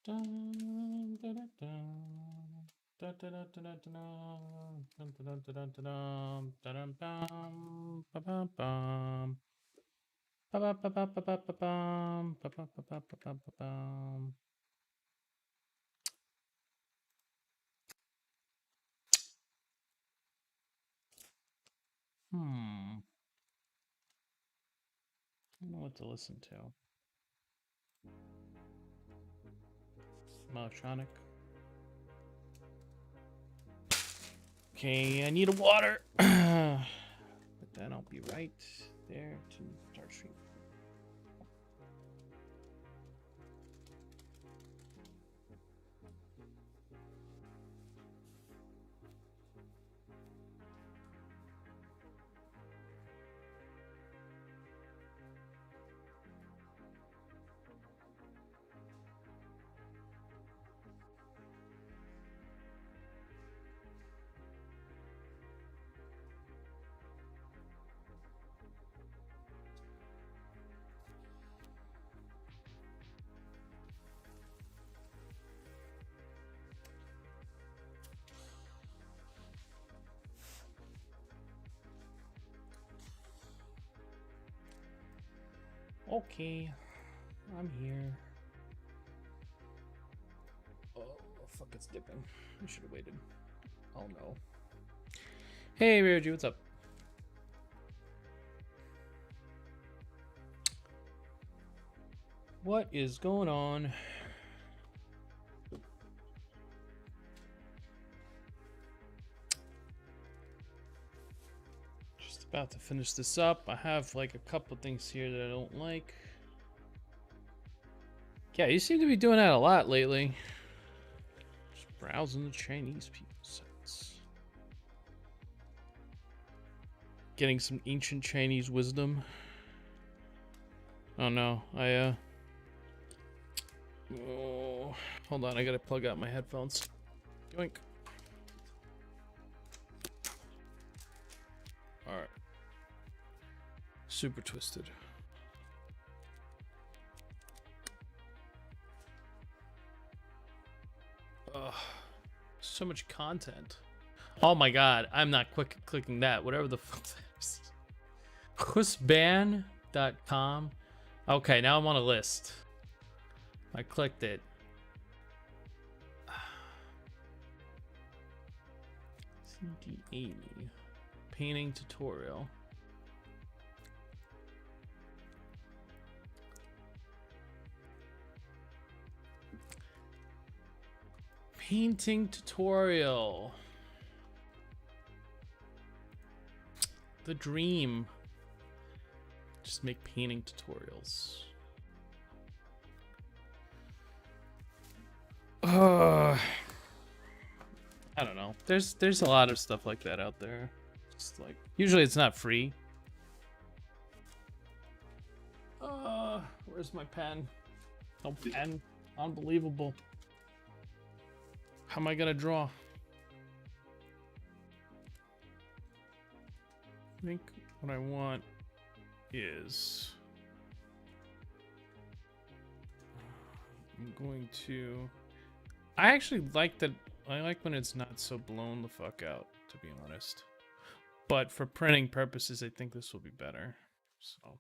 Dun, da, da, dun. Da, da, da, da, da, da, dun, dun, dun, dun, dun, dun, dun, dun, dun, ba-bum-bum. Ba-ba-ba-ba-ba-ba-ba-bum, ba-ba-ba-ba-ba-ba-bum. Hmm. I don't know what to listen to. Electronic. Okay, I need a water. But then I'll be right there to start streaming. Okay, I'm here. Oh, fuck, it's dipping. I should have waited. Oh no. Hey, Ryuji, what's up? What is going on? Just about to finish this up. I have like a couple things here that I don't like. Yeah, you seem to be doing that a lot lately. Just browsing the Chinese people sites. Getting some ancient Chinese wisdom. Oh no, oh, hold on, I gotta plug out my headphones. Yoink. Alright. Super twisted. Ugh. So much content. Oh my god, I'm not clicking that. Whatever the fuck that is. Husban.com. Okay, now I'm on a list. I clicked it. CD80. Painting tutorial. Painting tutorial. The dream. Just make painting tutorials. I don't know. There's a lot of stuff like that out there. Just like usually it's not free. Where's my pen? No pen. Unbelievable. How am I gonna draw? I think what I want is I'm going to. I actually like that. I like when it's not so blown the fuck out, to be honest. But for printing purposes, I think this will be better. So.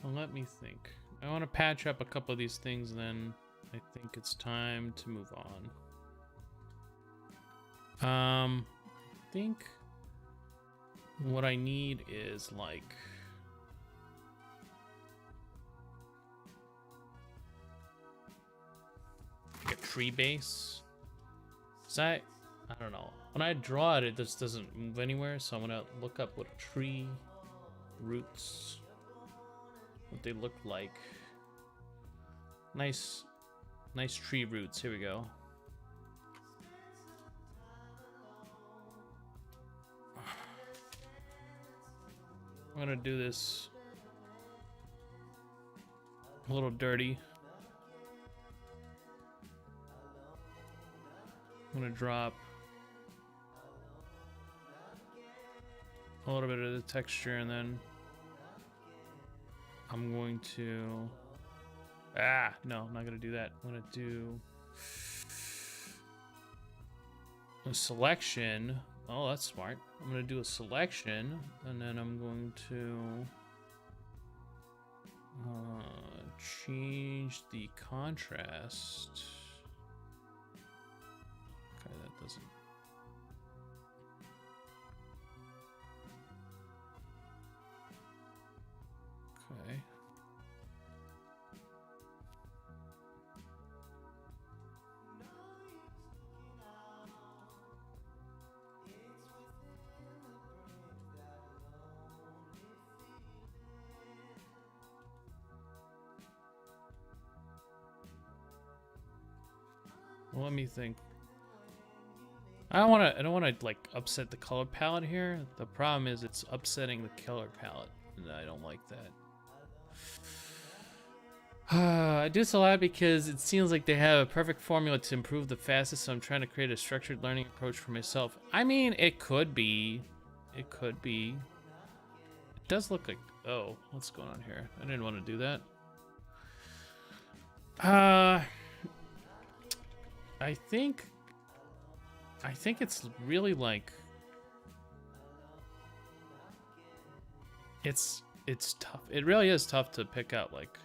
Well, let me think. I want to patch up a couple of these things, and then I think it's time to move on. I think what I need is like a tree base. I don't know. When I draw it, it just doesn't move anywhere, so I'm gonna look up what tree roots, what they look like. Nice tree roots. Here we go. I'm gonna do this a little dirty. I'm gonna drop a little bit of the texture, and then I'm going to... no, I'm not gonna do that. I'm gonna do a selection. Oh, that's smart. I'm gonna do a selection, and then I'm going to change the contrast. Okay, that doesn't... Okay. Well, let me think. I don't want to like upset the color palette here. The problem is it's upsetting the color palette, and I don't like that. I do this a lot because it seems like they have a perfect formula to improve the fastest, so I'm trying to create a structured learning approach for myself. I mean, it could be. It could be. It does look like... Oh, what's going on here? I didn't want to do that. I think it's really like... It's tough. It really is tough to pick out, like...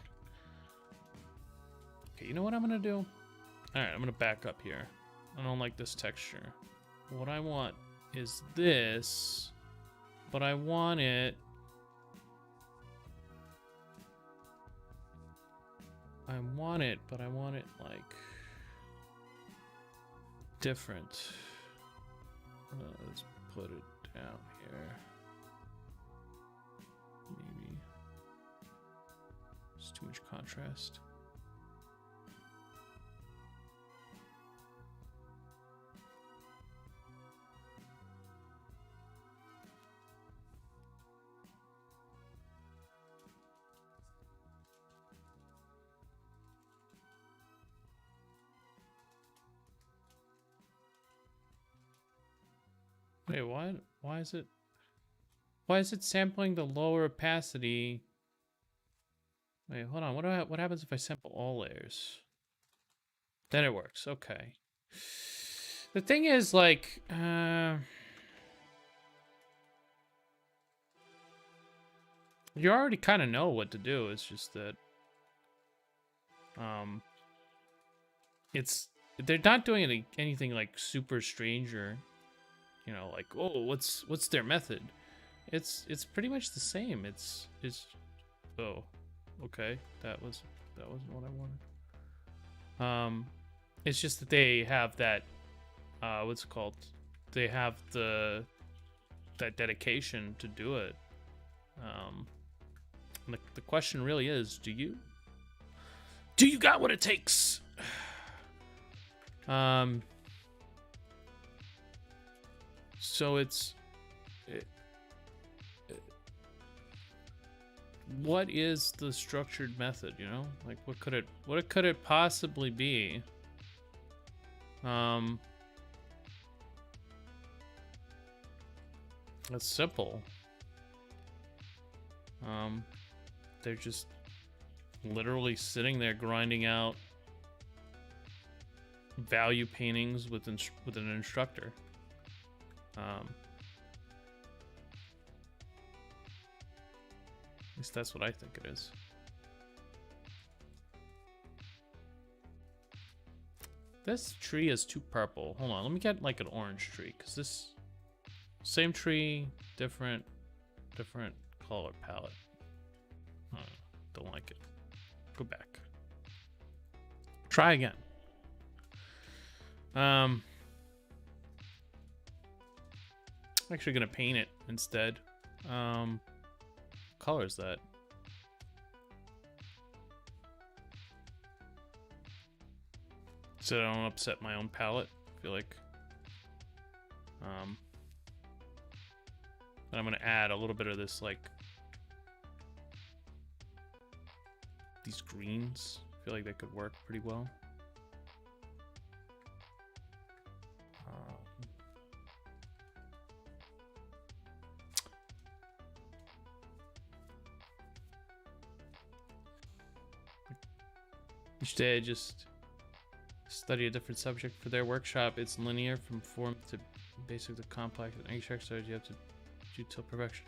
Okay, you know what I'm gonna do? Alright, I'm gonna back up here. I don't like this texture. What I want is this, but I want it... but I want it like... different. Let's put it down here. Maybe it's too much contrast. Wait, what? Why is it sampling the lower opacity? Wait, hold on. What happens if I sample all layers? Then it works. Okay. The thing is, like, you already kind of know what to do. It's just that, they're not doing anything like super strange or, you know, like, oh, what's their method? It's pretty much the same. It's oh, okay, that wasn't what I wanted. It's just that they have that, what's it called? They have that dedication to do it. And the question really is, do you got what it takes? So what is the structured method, you know? Like, what could it possibly be? It's simple. They're just literally sitting there grinding out value paintings with an instructor. At least that's what I think it is. This tree is too purple. Hold on, let me get like an orange tree, because this same tree, different color palette. Don't like it. Go back. Try again. I'm actually gonna paint it instead. Color is that? So I don't upset my own palette. I feel like. And I'm gonna add a little bit of this like these greens. I feel like that could work pretty well. Each day I just study a different subject for their workshop. It's linear from form to basic to complex, and each exercise you have to do till perfection.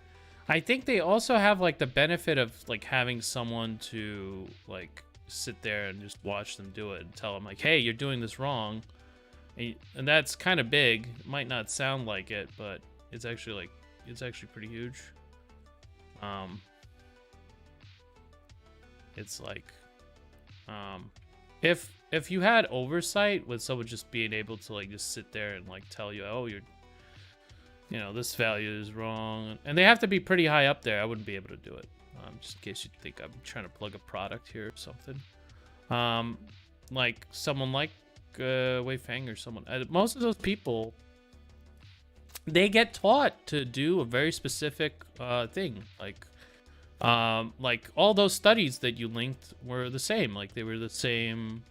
I think they also have like the benefit of like having someone to like sit there and just watch them do it and tell them like, hey, you're doing this wrong. And that's kind of big. It might not sound like it, but it's actually pretty huge. It's like if you had oversight with someone just being able to like just sit there and like tell you, oh, this value is wrong, and they have to be pretty high up there. I wouldn't be able to do it. Just in case you think I'm trying to plug a product here or something. Like someone like Wei Fang or someone. Most of those people, they get taught to do a very specific thing. Like all those studies that you linked were the same. Like they were the same.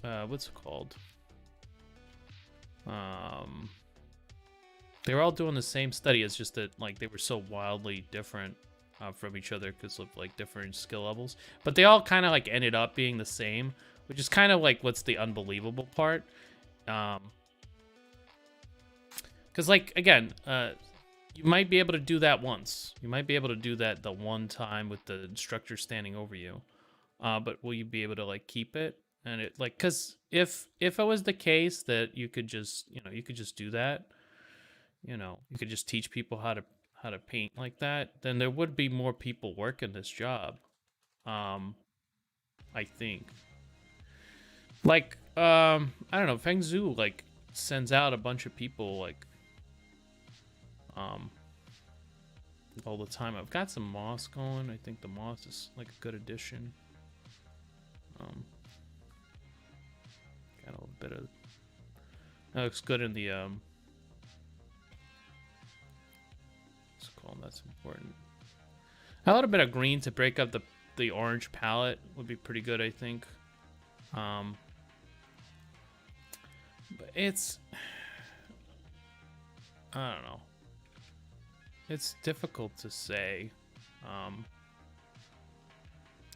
What's it called? They were all doing the same study. It's just that like they were so wildly different from each other because of like different skill levels. But they all kind of like ended up being the same, which is kind of like what's the unbelievable part. Because like again, you might be able to do that once. You might be able to do that the one time with the instructor standing over you. But will you be able to like keep it? And it like, cause if it was the case that you could just do that, you could just teach people how to paint like that, then there would be more people working this job. I think. Like, I don't know, Feng Zhu like sends out a bunch of people like all the time. I've got some moss going. I think the moss is like a good addition. Got a little bit of that looks good in the what's it called? That's important. A little bit of green to break up the orange palette would be pretty good, I think. But it's, I don't know. It's difficult to say.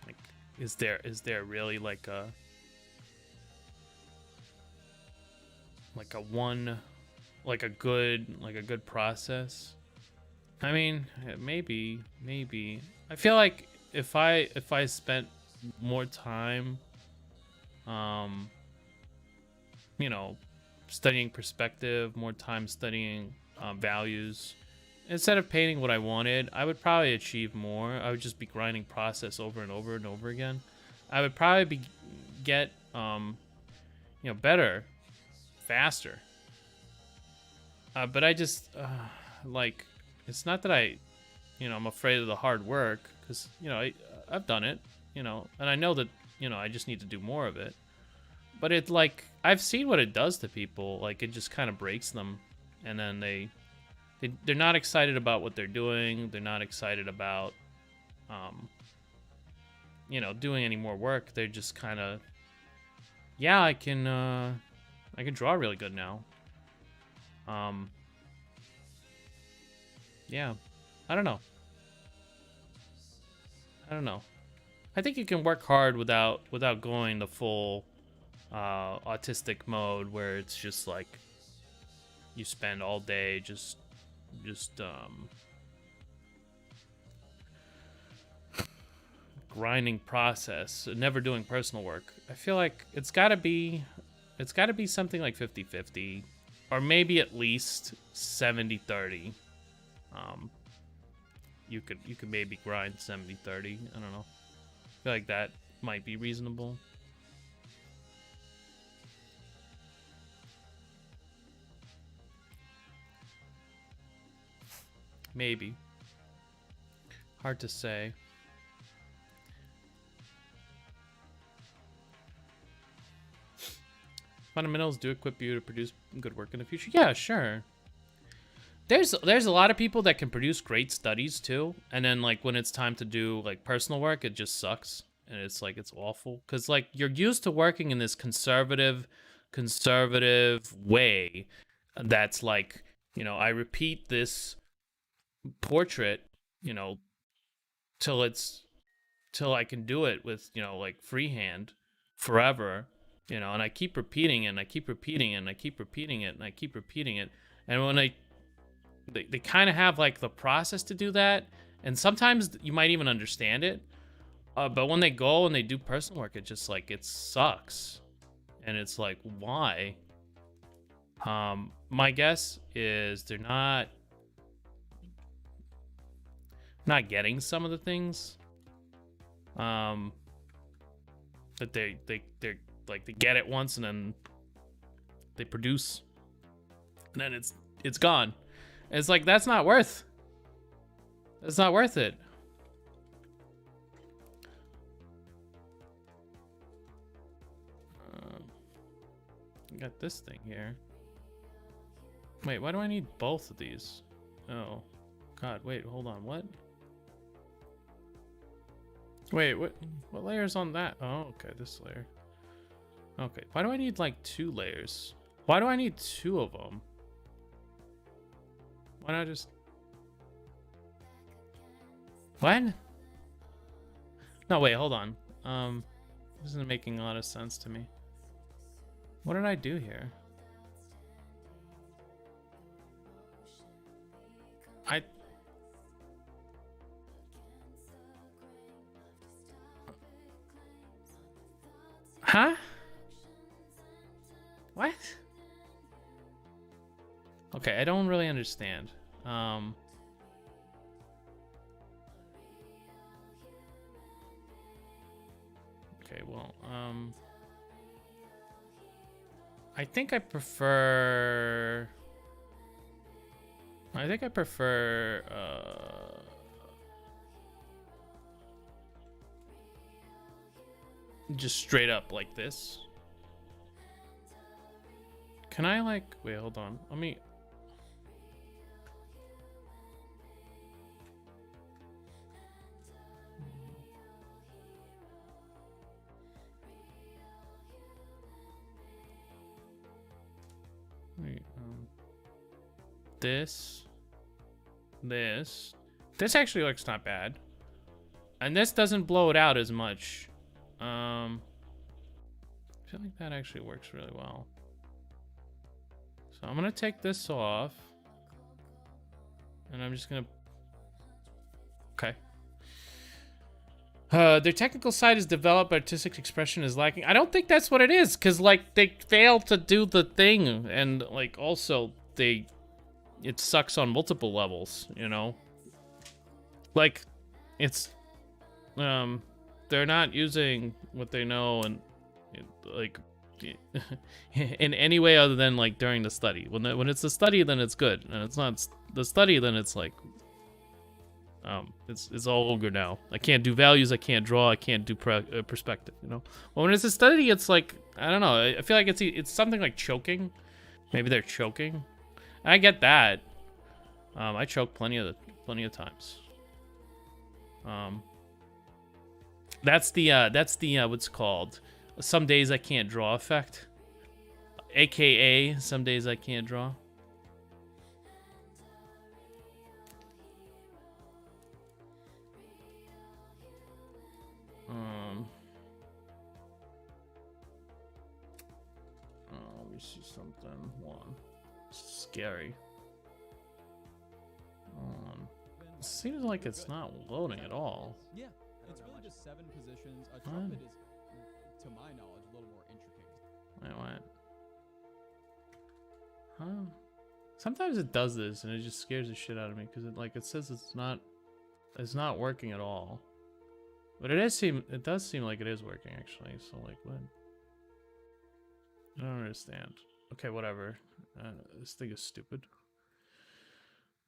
Like, is there really like a good process? I mean, maybe. I feel like if I spent more time, studying perspective, more time studying values, instead of painting what I wanted, I would probably achieve more. I would just be grinding process over and over and over again. I would probably get better, faster. But I just like, it's not that I'm afraid of the hard work, because I've done it, and I know that I just need to do more of it. But it like, I've seen what it does to people. Like it just kind of breaks them, and then they're not excited about what they're doing. They're not excited about doing any more work. They're just kind of, yeah, I can draw really good now. Yeah, I don't know. I think you can work hard without going the full autistic mode, where it's just like you spend all day just grinding process, never doing personal work. I feel like it's got to be something like 50-50, or maybe at least 70-30. You could maybe grind 70-30. I don't know. I feel like that might be reasonable. Maybe. Hard to say. Fundamentals do equip you to produce good work in the future. Yeah, sure. there's a lot of people that can produce great studies too, and then like when it's time to do like personal work, it just sucks, and it's like it's awful because like you're used to working in this conservative way that's like, you know, I repeat this portrait, you know, till I can do it with, you know, like freehand forever, you know, and I keep repeating it and I keep repeating it and I keep repeating it and I keep repeating it. And when they kind of have like the process to do that, and sometimes you might even understand it, but when they go and they do personal work, it just like it sucks, and it's like, why? My guess is they're not getting some of the things that they're like, they get it once and then they produce and then it's gone. It's like that's not worth it. I got this thing here. Wait, why do I need both of these? Oh god, wait, hold on, what? Wait, what layer's on that? Oh, okay, this layer. Okay, why do I need like 2 layers? Why do I need 2 of them? Why not just... What? No, wait, hold on. This isn't making a lot of sense to me. What did I do here? Huh? What? Okay, I don't really understand. Okay, well, I think I prefer just straight up like this. Can I like, wait, hold on. Let me... Wait, this actually looks not bad. And this doesn't blow it out as much. I feel like that actually works really well. So I'm gonna take this off. And I'm just gonna... Okay. Their technical side is developed, but artistic expression is lacking. I don't think that's what it is, because, like, they failed to do the thing, and, like, also, it sucks on multiple levels, you know? Like, it's, they're not using what they know, and, like, in any way other than, like, during the study. When it's a study, then it's good, and it's not the study, then it's, like... it's all ogre now. I can't do values, I can't draw, I can't do perspective, you know? Well, when it's a study, it's like, I don't know, I feel like it's something like choking. Maybe they're choking. I get that. I choke plenty of times. That's the what's it called? Some days I can't draw effect. AKA, some days I can't draw. Let me see something. One. Scary. Seems like it's not loading at all. Yeah, it's really just 7 positions. A trumpet is, to my knowledge, a little more intricate. Wait, what? Huh? Sometimes it does this and it just scares the shit out of me because it says it's not working at all. But it does seem like it is working actually. So like what? I don't understand. Okay, whatever. This thing is stupid.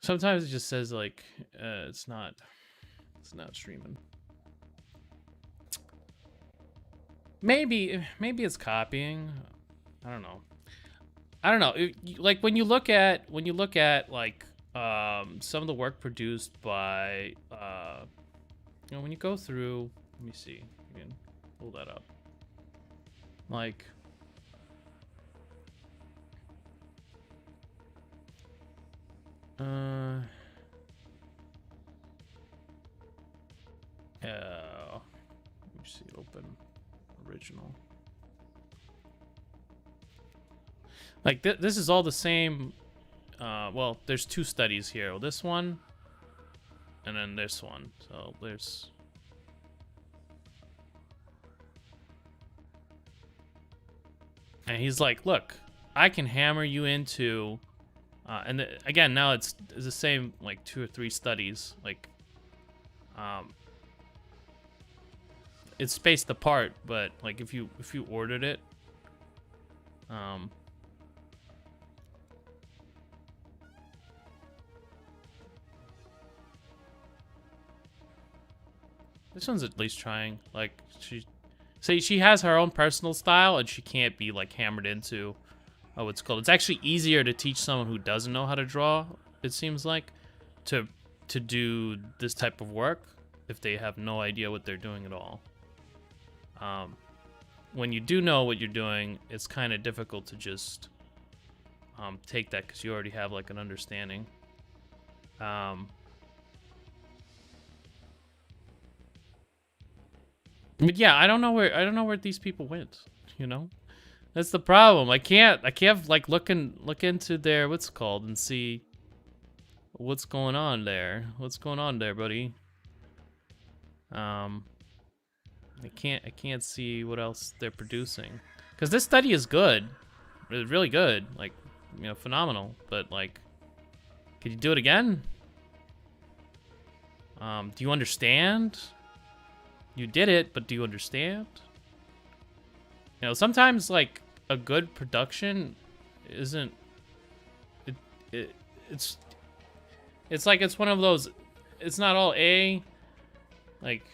Sometimes it just says like it's not streaming. Maybe it's copying. I don't know. Like when you look at like some of the work produced by when you go through, let me see, you can pull that up, like let me see, open original, like this is all the same. Well, there's two studies here. Well, this one, and then this one. So there's... And he's like, look, I can hammer you into... again, now it's the same, like, 2 or 3 studies. Like, it's spaced apart, but, like, if you ordered it... This one's at least trying. Like, she has her own personal style, and she can't be, like, hammered into what's called. It's actually easier to teach someone who doesn't know how to draw, it seems like, to do this type of work if they have no idea what they're doing at all. When you do know what you're doing, it's kind of difficult to just take that because you already have, like, an understanding. But yeah, I don't know where these people went, you know? That's the problem. I can't like look into their what's it called and see what's going on there. What's going on there, buddy? I can't see what else they're producing. Cuz this study is good. It's really good. Like, you know, phenomenal, but like, could you do it again? Do you understand? You did it, but do you understand? You know, sometimes like a good production isn't. It's like it's one of those. It's not all A. Like,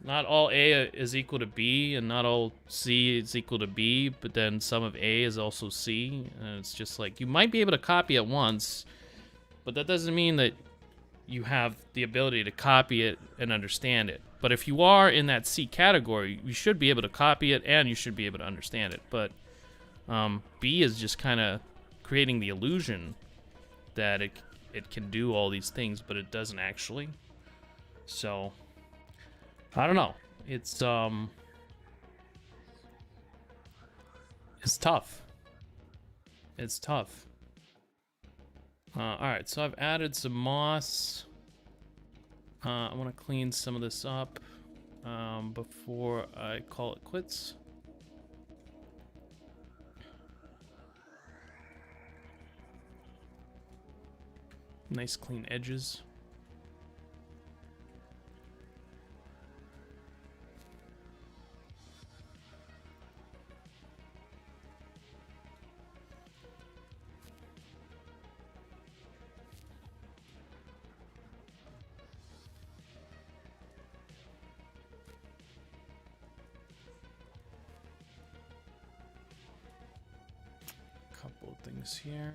not all A is equal to B, and not all C is equal to B. But then some of A is also C, and it's just like you might be able to copy it once, but that doesn't mean that you have the ability to copy it and understand it. But if you are in that C category, you should be able to copy it and you should be able to understand it. But B is just kind of creating the illusion that it can do all these things, but it doesn't actually. So, I don't know. It's tough. It's tough. Alright, so I've added some moss. I want to clean some of this up before I call it quits. Nice clean edges. Couple of things here.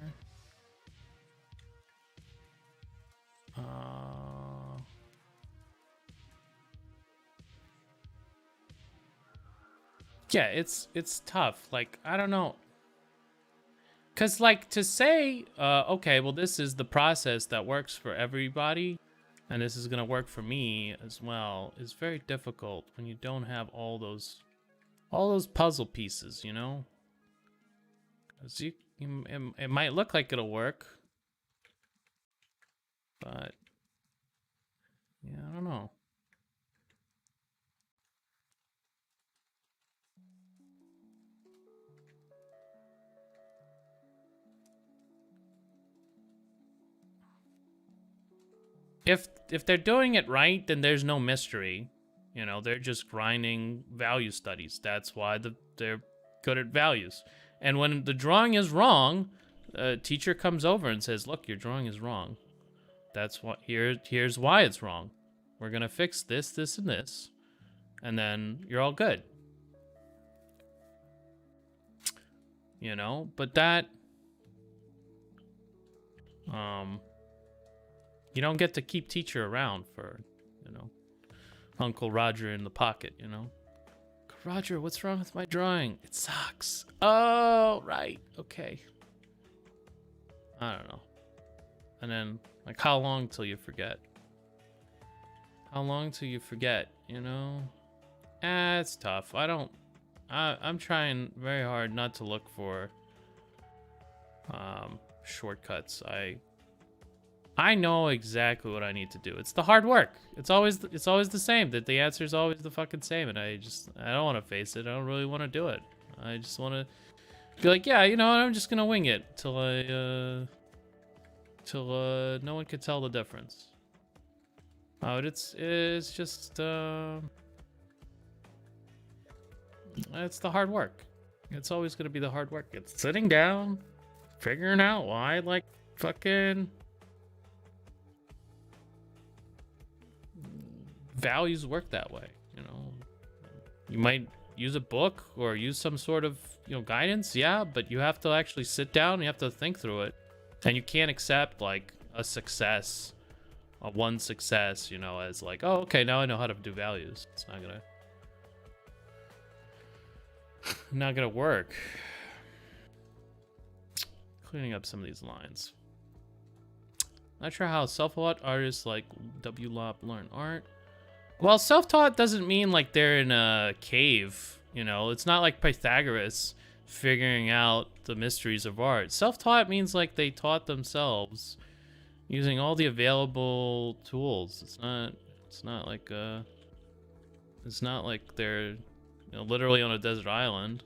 Yeah, it's tough. Like, I don't know. Cause like to say, okay, well this is the process that works for everybody, and this is gonna work for me as well, is very difficult when you don't have all those puzzle pieces, you know? Cause it might look like it'll work, but yeah, I don't know. If they're doing it right, then there's no mystery. You know, they're just grinding value studies. That's why they're good at values. And when the drawing is wrong, a teacher comes over and says, "Look, your drawing is wrong. That's what here's why it's wrong. We're gonna fix this, this, and this, and then you're all good." You know, but that You don't get to keep teacher around for, Uncle Roger in the pocket, Roger, what's wrong with my drawing? It sucks. Oh, right. Okay. I don't know. And then, like, how long till you forget? How long till you forget, It's tough. I'm trying very hard not to look for shortcuts. I know exactly what I need to do. It's the hard work. It's always the same. That the answer is always the fucking same, and I don't want to face it. I don't really want to do it. I just want to be like, yeah, I'm just gonna wing it till no one can tell the difference. Oh, it's just it's the hard work. It's always gonna be the hard work. It's sitting down, figuring out why, like, fucking values work that way. You might use a book or use some sort of guidance, yeah, but you have to actually sit down, you have to think through it, and you can't accept like a one success, as like, oh, okay, now I know how to do values. It's not gonna work. Cleaning up some of these lines. Not sure how self-taught artists like WLOP learn art. Well, self-taught doesn't mean like they're in a cave, It's not like Pythagoras figuring out the mysteries of art. Self-taught means like they taught themselves using all the available tools. It's not like they're literally on a desert island.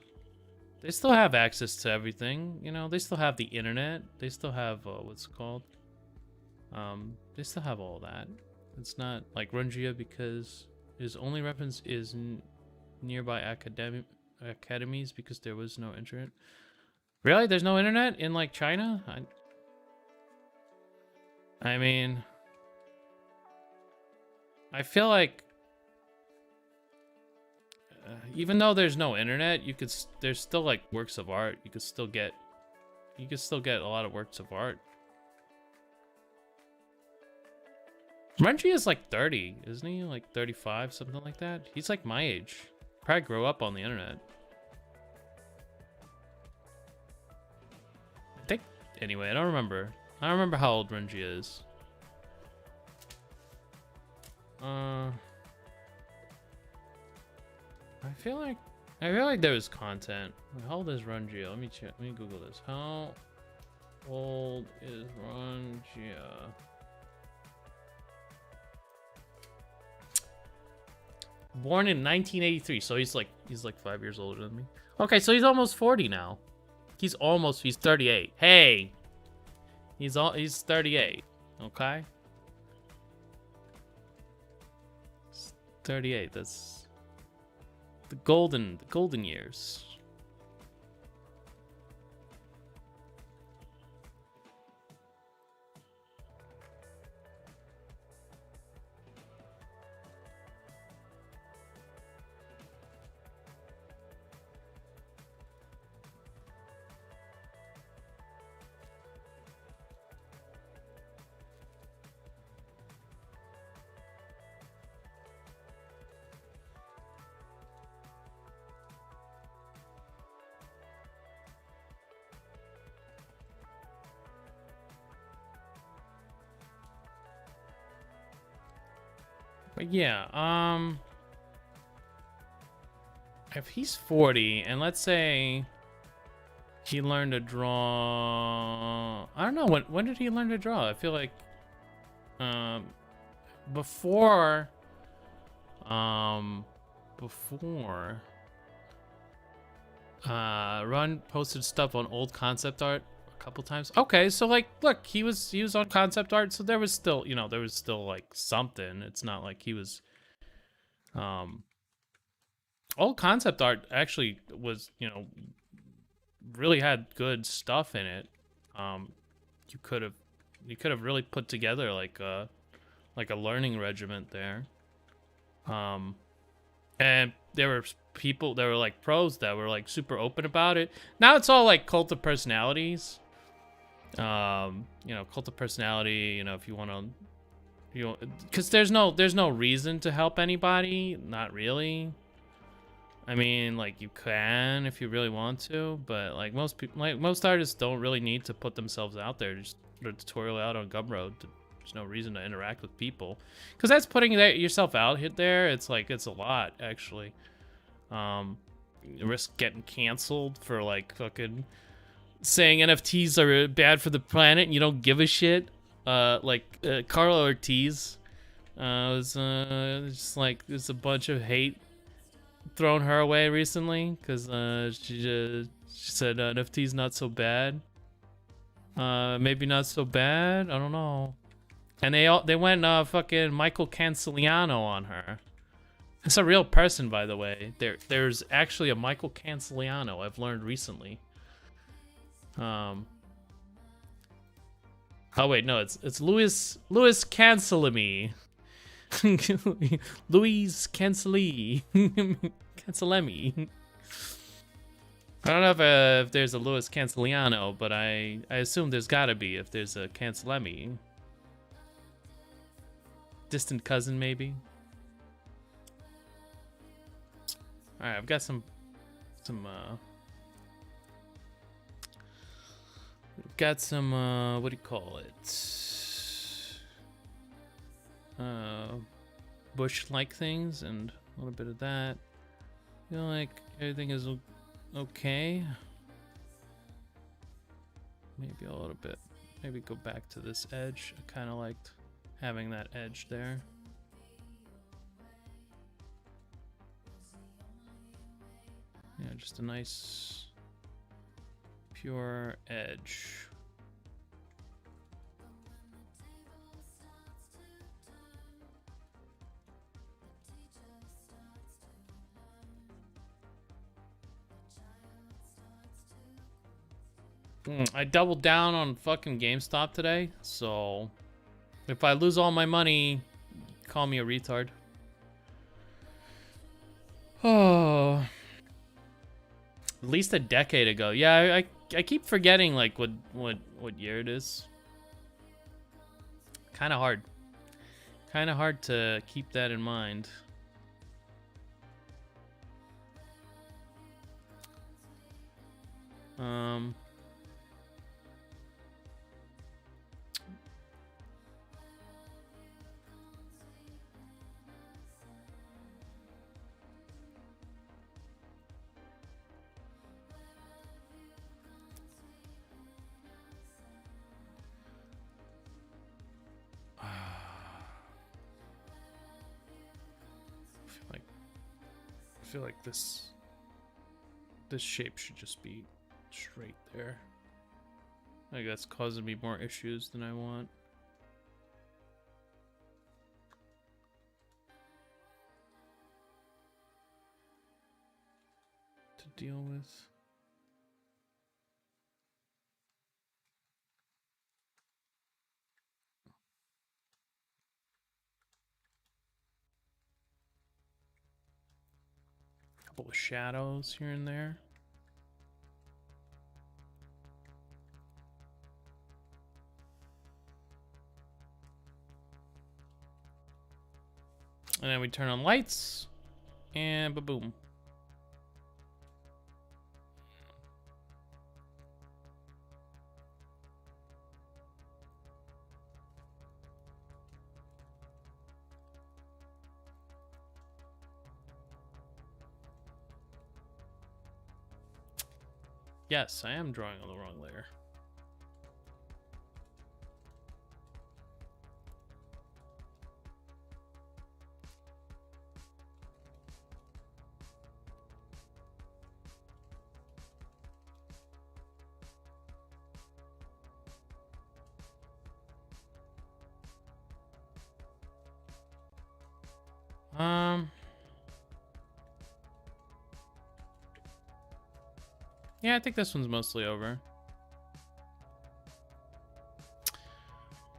They still have access to everything, They still have the internet. They still have what's it called? They still have all that. It's not like Rungia because his only reference is nearby academies because there was no internet. Really? There's no internet in like China? I mean, I feel like even though there's no internet, there's still like works of art. You could still get a lot of works of art. Renji is like 30, isn't he? Like 35, something like that. He's like my age. Probably grew up on the internet. I think. Anyway, I don't remember. I don't remember how old Renji is. I feel like there was content. How old is Rungia? Let me check. Let me Google this. How old is Rungia? Born in 1983, so he's like 5 years older than me. Okay, so he's almost 40 now. He's 38. Hey, he's 38. Okay, 38. That's the golden years. But yeah, if he's 40 and let's say he learned to draw, I don't know, when did he learn to draw? I feel like before Run posted stuff on old concept art a couple times. Okay, so like, look, he was on concept art, so there was still, like something. It's not like he was old concept art actually was, really had good stuff in it. You could have really put together like a learning regiment there. And there were people that were like pros that were like super open about it. Now it's all like cult of personalities. Cult of personality, if you want to you, because there's no reason to help anybody. Not really. I mean, like, you can if you really want to, but like most people, like most artists don't really need to put themselves out there. Just put a tutorial out on Gumroad. There's no reason to interact with people, because that's putting yourself out there. It's like, it's a lot, actually. You risk getting canceled for like fucking saying NFTs are bad for the planet and you don't give a shit. Carla Ortiz was just like, there's a bunch of hate thrown her away recently because she said NFTs not so bad. Maybe not so bad. I don't know. And they went fucking Michael Canceliano on her. It's a real person, by the way. There's actually a Michael Canceliano I've learned recently. Oh wait, no, it's Louis Cancelemi. Louis Canceli. Cancelemi. I don't know if there's a Louis Canceliano, but I assume there's gotta be if there's a Cancelemi. Distant cousin, maybe. All right, I've got some we've got some what do you call it? Bush-like things and a little bit of that. Feel like everything is okay. Maybe a little bit. Maybe go back to this edge. I kind of liked having that edge there. Yeah, just a nice pure edge. I doubled down on fucking GameStop today, so if I lose all my money, call me a retard. Oh, at least a decade ago. Yeah, I keep forgetting like what year it is. Kind of hard to keep that in mind. I feel like this shape should just be straight there. I think that's causing me more issues than I want. To deal with. Couple of shadows here and there. And then we turn on lights, and ba-boom. Yes, I am drawing on the wrong layer. Yeah, I think this one's mostly over.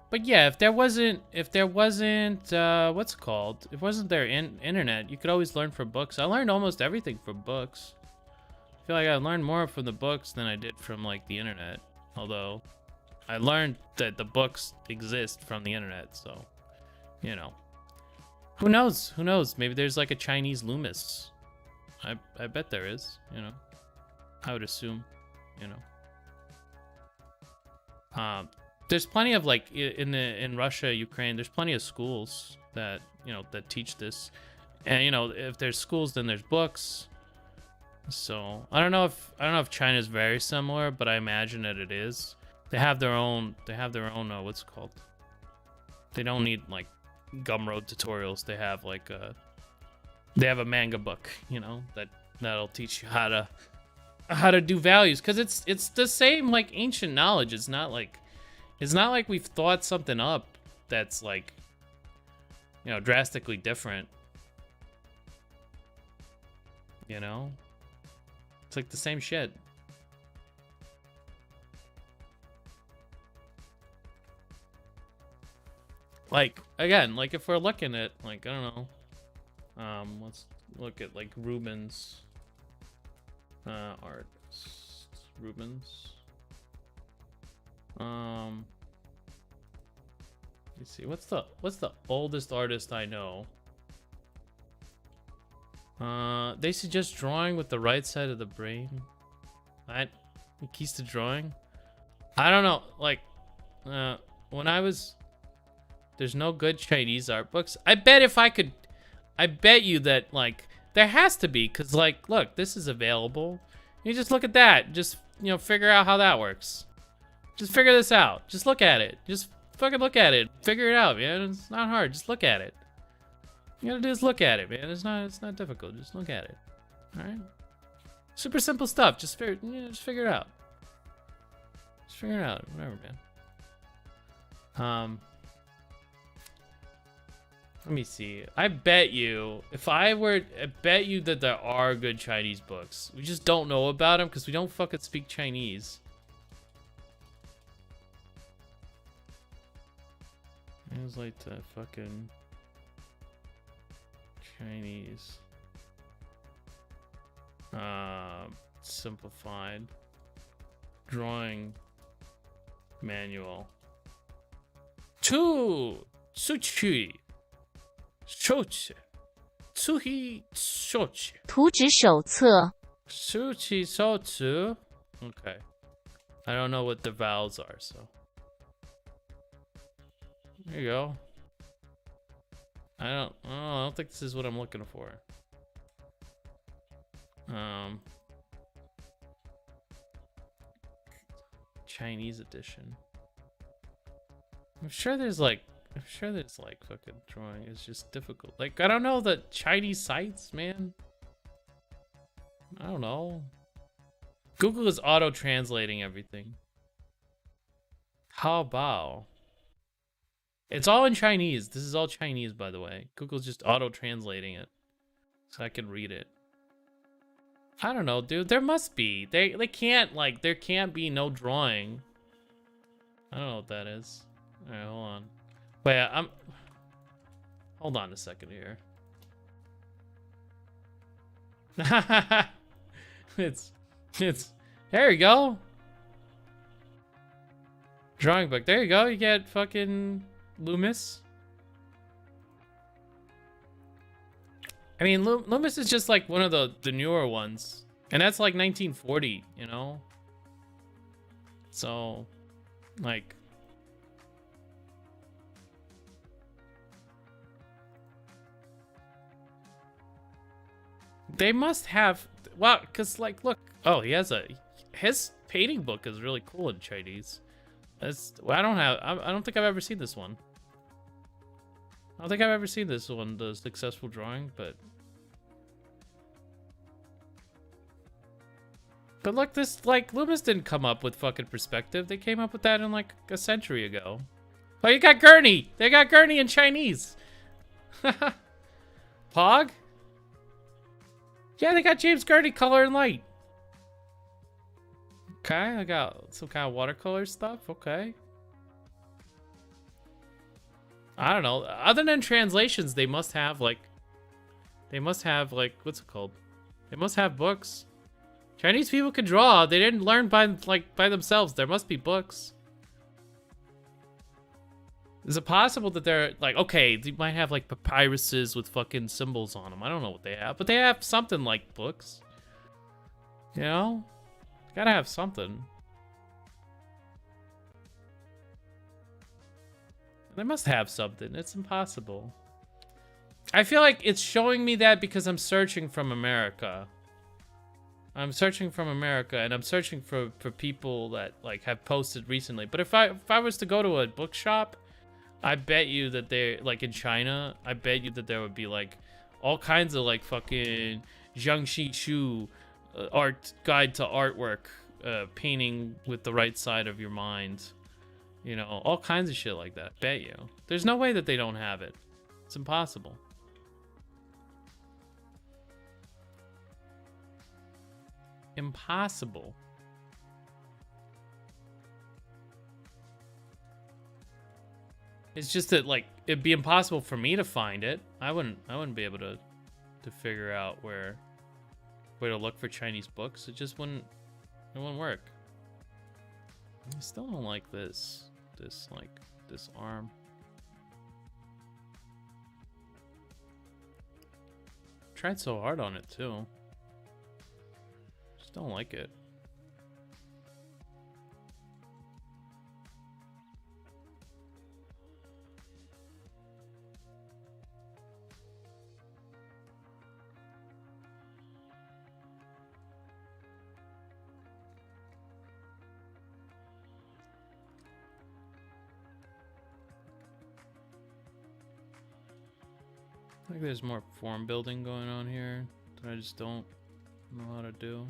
But yeah, if there wasn't, what's it called? If wasn't there internet, you could always learn from books. I learned almost everything from books. I feel like I learned more from the books than I did from like the internet. Although, I learned that the books exist from the internet, so you know, who knows? Who knows? Maybe there's like a Chinese Loomis. I bet there is, you know. I would assume, you know. There's plenty of like in Russia, Ukraine, there's plenty of schools that, you know, that teach this. And you know, if there's schools, then there's books. So I don't know if China's very similar, but I imagine that it is. They have their own what's it called? They don't need like Gumroad tutorials. They have like they have a manga book, you know, that'll teach you how to do values, because it's the same like ancient knowledge. It's not like we've thought something up that's like, you know, drastically different. You know? It's like the same shit. Like, again, like if we're looking at, like, I don't know. Let's look at like Rubens art. Rubens. Let's see. What's the oldest artist I know? They suggest drawing with the right side of the brain. Keys to drawing. I don't know. Like, when I was, there's no good Chinese art books. I bet you that like there has to be, cause like, look, this is available. You just look at that. Just, you know, figure out how that works. Just figure this out. Just look at it. Just fucking look at it. Figure it out, man. It's not hard. Just look at it. You gotta do is look at it, man. It's not difficult. Just look at it. All right. Super simple stuff. Just figure it out. Just figure it out. Whatever, man. Let me see. I bet you that there are good Chinese books. We just don't know about them because we don't fucking speak Chinese. Translate to fucking Chinese. Simplified drawing manual. Suchi. Shochi. Tsuhi Shochi. 图纸手册 Suchi Sotsu. Okay. I don't know what the vowels are, so. There you go. I don't think this is what I'm looking for. Chinese edition. I'm sure there's like fucking drawing is just difficult. Like, I don't know the Chinese sites, man. I don't know. Google is auto-translating everything. How about? It's all in Chinese. This is all Chinese, by the way. Google's just auto-translating it so I can read it. I don't know, dude. There must be. They can't, like, there can't be no drawing. I don't know what that is. All right, hold on. Wait, hold on a second here. it's there you go. Drawing book. There you go. You get fucking Loomis. I mean, Loomis is just like one of the newer ones, and that's like 1940, you know. So, like, they must have, well, cause like, look, oh, his painting book is really cool in Chinese. I don't think I've ever seen this one. I don't think I've ever seen this one, the successful drawing, but look, this, like, Loomis didn't come up with fucking perspective. They came up with that in like a century ago. Oh, you got Gurney. They got Gurney in Chinese. Pog? Yeah, they got James Gurney, color and light. Okay, I got some kind of watercolor stuff. Okay. I don't know. Other than translations, they must have like, what's it called? They must have books. Chinese people can draw. They didn't learn by themselves. There must be books. Is it possible that they're like, okay, they might have like papyruses with fucking symbols on them. I don't know what they have, but they have something like books. You know? Gotta have something. They must have something. It's impossible. I feel like it's showing me that because I'm searching from America. I'm searching from America, and I'm searching for people that like have posted recently. But if I was to go to a bookshop, I bet you that they like in China, I bet you that there would be like all kinds of like fucking Jiangxi Shu art guide to artwork, painting with the right side of your mind. You know, all kinds of shit like that. Bet you. There's no way that they don't have it. It's impossible. Impossible. It's just that like it'd be impossible for me to find it. I wouldn't be able to figure out where to look for Chinese books. It just wouldn't work. I still don't like this arm. Tried so hard on it too. Just don't like it. I think there's more form building going on here that I just don't know how to do.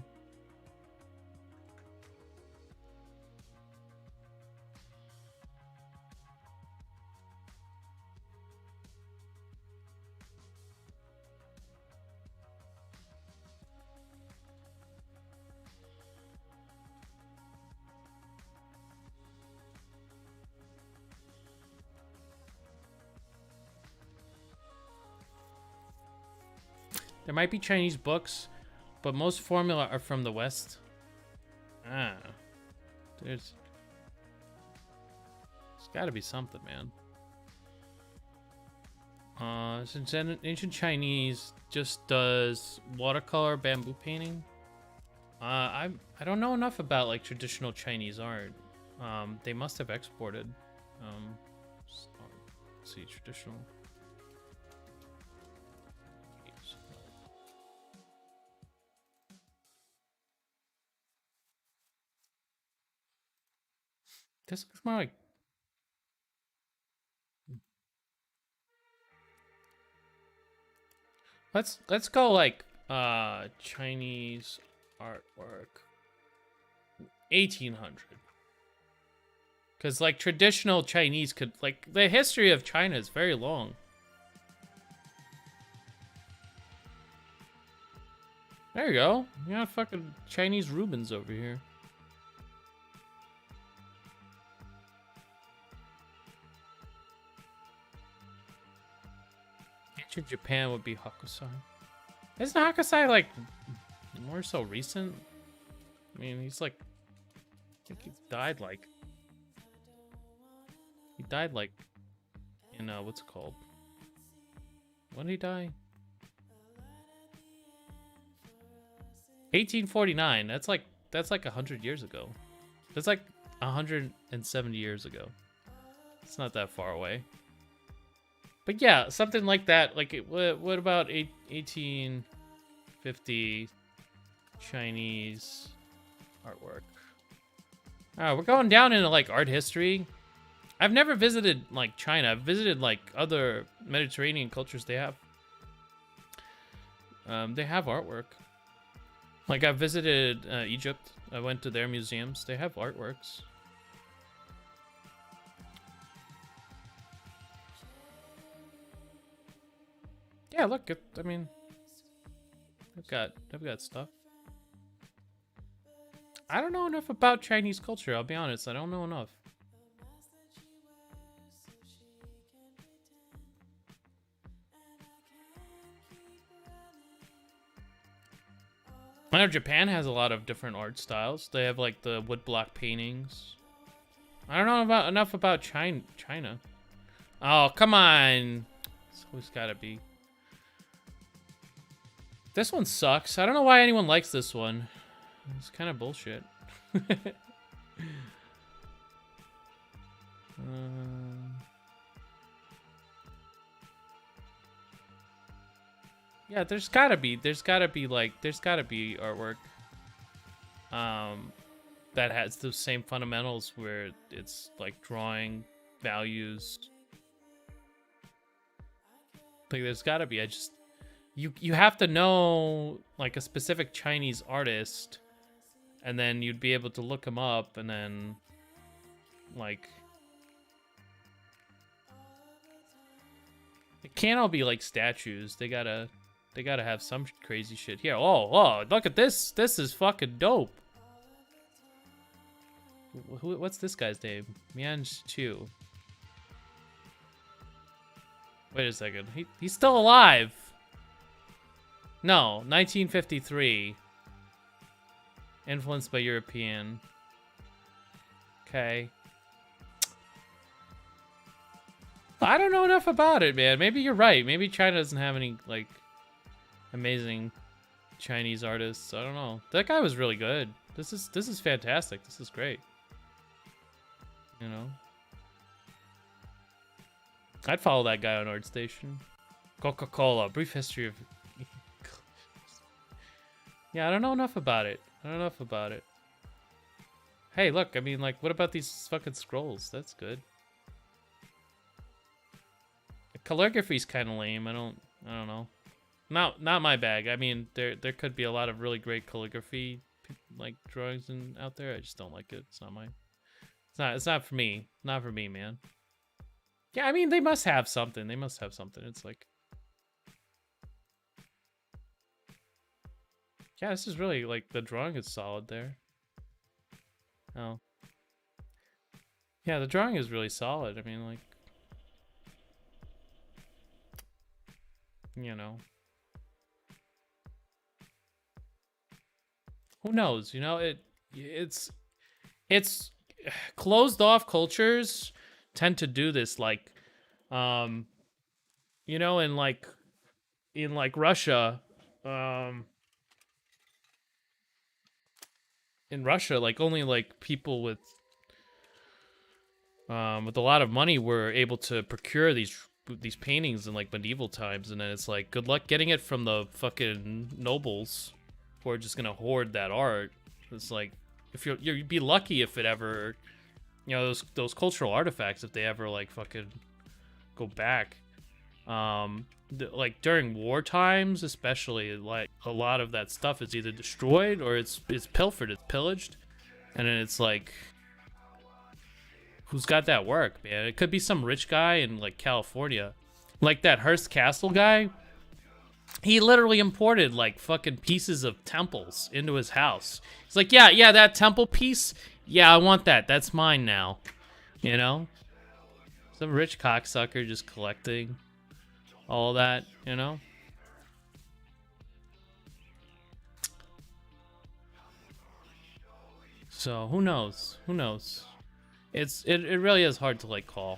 There might be Chinese books, but most formula are from the West. Ah. There's gotta be something, man. Since ancient Chinese just does watercolor bamboo painting. I don't know enough about like traditional Chinese art. They must have exported. Let's see, traditional. This looks more like let's go like Chinese artwork 1800, because like traditional Chinese could like the history of China is very long. There you go. You got fucking Chinese Rubens over here. Ancient Japan would be Hakusai. Isn't Hakusai like more so recent? I mean, he's like, I think he died like in what's it called? When did he die? 1849. That's like 100 years ago. That's like 170 years ago. It's not that far away. But yeah, something like that. Like, what about 1850 Chinese artwork? We're going down into like art history. I've never visited like China. I've visited like other Mediterranean cultures. They have artwork. Like I visited Egypt. I went to their museums. They have artworks. Yeah, look. I mean, I've got stuff. I don't know enough about Chinese culture. I'll be honest. I don't know enough. I know Japan has a lot of different art styles. They have like the woodblock paintings. I don't know enough about China. Oh, come on. It's always gotta be. This one sucks. I don't know why anyone likes this one. It's kind of bullshit. Yeah, there's gotta be artwork that has the same fundamentals where it's like drawing values. Like there's gotta be. You have to know like a specific Chinese artist, and then you'd be able to look him up, and then like it can't all be like statues. They gotta have some crazy shit here. Oh, look at this. This is fucking dope. What's this guy's name? Mianj Chu. Wait a second. He's still alive. No, 1953. Influenced by European. Okay. I don't know enough about it, man. Maybe you're right. Maybe China doesn't have any, like, amazing Chinese artists. I don't know. That guy was really good. This is fantastic. This is great. You know? I'd follow that guy on ArtStation. Coca-Cola. Brief history of... Yeah, I don't know enough about it. Hey, look. I mean, like, what about these fucking scrolls? That's good. The calligraphy's kind of lame. I don't know. Not my bag. I mean, there could be a lot of really great calligraphy, like, drawings out there. I just don't like it. It's not mine. It's not for me. Not for me, man. Yeah, I mean, they must have something. It's like... Yeah, this is really, like, the drawing is solid there. Oh. Yeah, the drawing is really solid. I mean, like... You know. Who knows? You know, it's closed off cultures tend to do this, like, you know, in Russia, like, only like people with a lot of money were able to procure these paintings in like medieval times, and then it's like, good luck getting it from the fucking nobles who are just gonna hoard that art. It's like, if you'd be lucky if it ever, you know, those cultural artifacts, if they ever like fucking go back. Like during war times, especially, like a lot of that stuff is either destroyed or it's pilfered, it's pillaged, and then it's like, who's got that work, man? It could be some rich guy in like California, like that Hearst Castle guy. He literally imported like fucking pieces of temples into his house. He's like, yeah, that temple piece, yeah, I want that. That's mine now. You know, some rich cocksucker just collecting all that, you know? So, who knows? It really is hard to, like, call.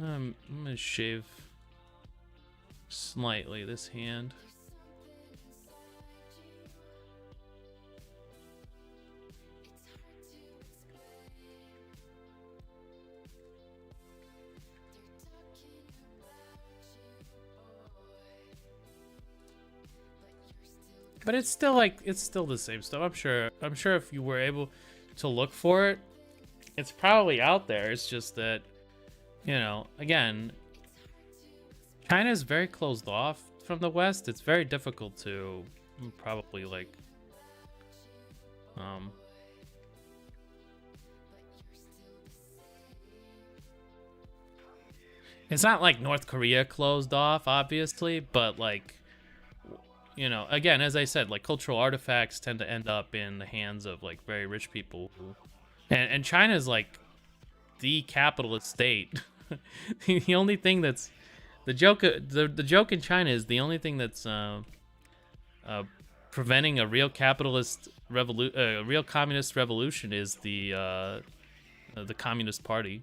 I'm gonna shave slightly this hand. But it's still like, it's still the same stuff. I'm sure if you were able to look for it, it's probably out there. It's just that, you know, again, China is very closed off from the West. It's very difficult to probably like, it's not like North Korea closed off, obviously, but like, you know, again, as I said, like cultural artifacts tend to end up in the hands of like very rich people who, and China is like the capitalist state. The only thing that's the joke in China is the only thing that's preventing a real capitalist real communist revolution is the Communist Party.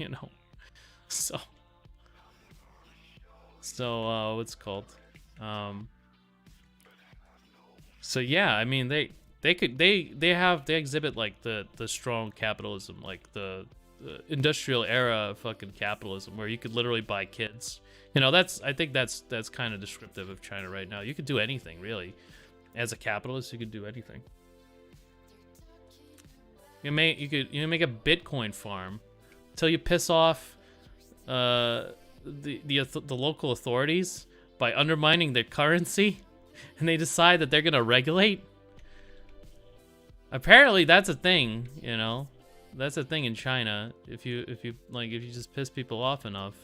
you know. So what's it called? So yeah, I mean they exhibit like the strong capitalism, like the industrial era fucking capitalism, where you could literally buy kids. You know, I think that's kind of descriptive of China right now. You could do anything really. As a capitalist, you could do anything. You make a Bitcoin farm until you piss off the local authorities by undermining their currency, and they decide that they're gonna regulate. Apparently, that's a thing. You know, that's a thing in China. If you just piss people off enough,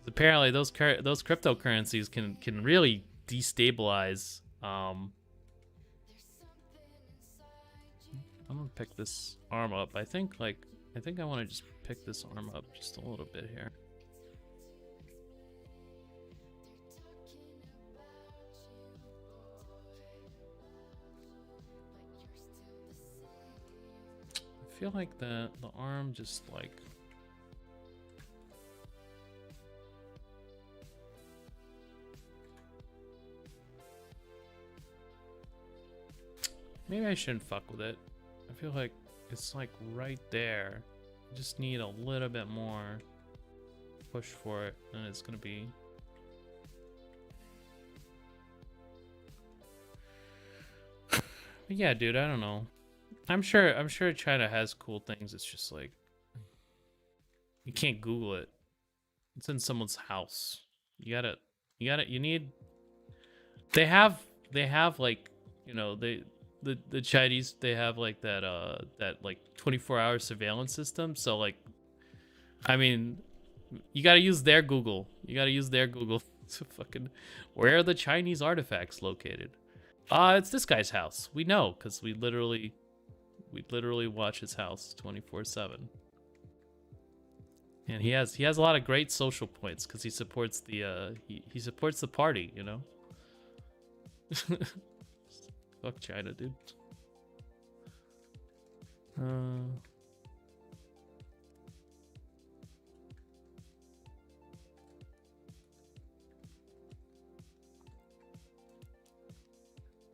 apparently those cryptocurrencies can really destabilize. I'm gonna pick this arm up. I think I want to just pick this arm up just a little bit here. I feel like the arm just like maybe I shouldn't fuck with it. I feel like it's like right there. I just need a little bit more push for it, and it's gonna be. But yeah, dude, I don't know. I'm sure China has cool things. It's just like you can't Google it. It's in someone's house. You need. They have like, you know, the Chinese, they have like that like 24-hour surveillance system. So like, I mean, you gotta use their Google. You gotta use their Google to fucking, where are the Chinese artifacts located? It's this guy's house. We know because we literally watch his house 24/7. And he has a lot of great social points because he supports the he supports the party, you know. Fuck China, dude.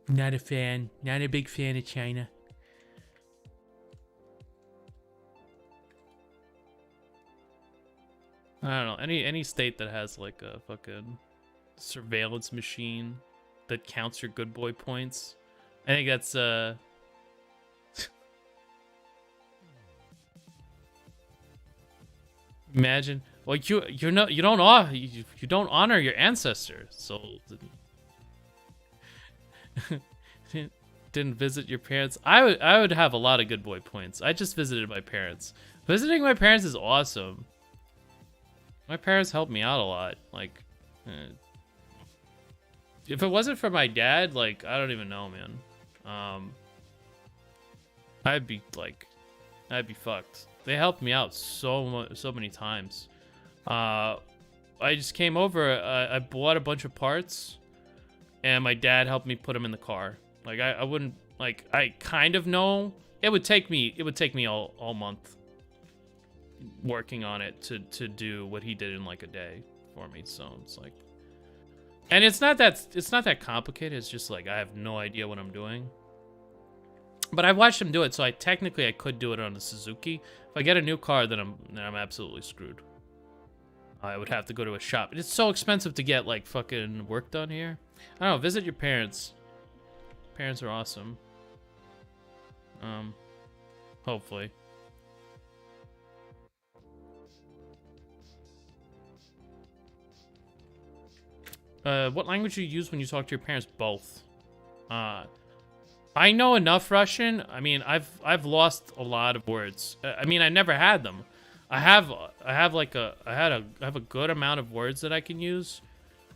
Not a fan. Not a big fan of China. I don't know. Any state that has like a fucking surveillance machine that counts your good boy points. I think that's imagine, well, you don't honor your ancestors, so didn't visit your parents. I would have a lot of good boy points. I just visited my parents. Visiting my parents is awesome. My parents helped me out a lot. Like, if it wasn't for my dad, like, I don't even know, man. I'd be fucked. They helped me out so many times. I just came over. I bought a bunch of parts, and my dad helped me put them in the car. Like, I wouldn't, like, I kind of know it would take me all month working on it to do what he did in like a day for me. So it's like, and it's not that complicated. It's just like I have no idea what I'm doing. But I watched him do it, so I could do it on a Suzuki. If I get a new car, then I'm absolutely screwed. I would have to go to a shop. It's so expensive to get like fucking work done here. I don't know. Visit your parents. Parents are awesome. Hopefully. What language do you use when you talk to your parents? Both. I know enough Russian. I mean, I've lost a lot of words. I mean, I never had them. I have a good amount of words that I can use,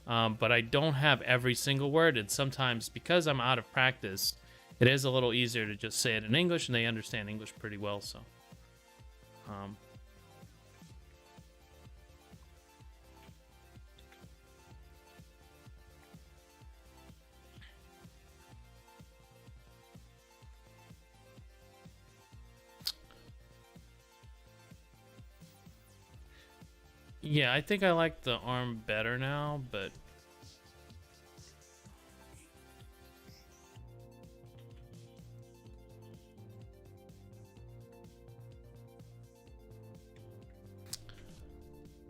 but I don't have every single word. And sometimes because I'm out of practice, it is a little easier to just say it in English, and they understand English pretty well. So, Yeah, I think I like the arm better now, but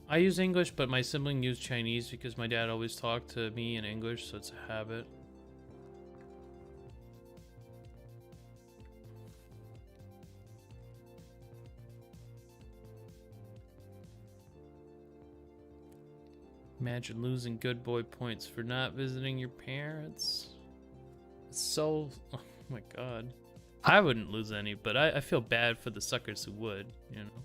I use English, but my sibling used Chinese because my dad always talked to me in English, so it's a habit. Imagine losing good boy points for not visiting your parents. It's so... Oh my god. I wouldn't lose any, but I feel bad for the suckers who would, you know?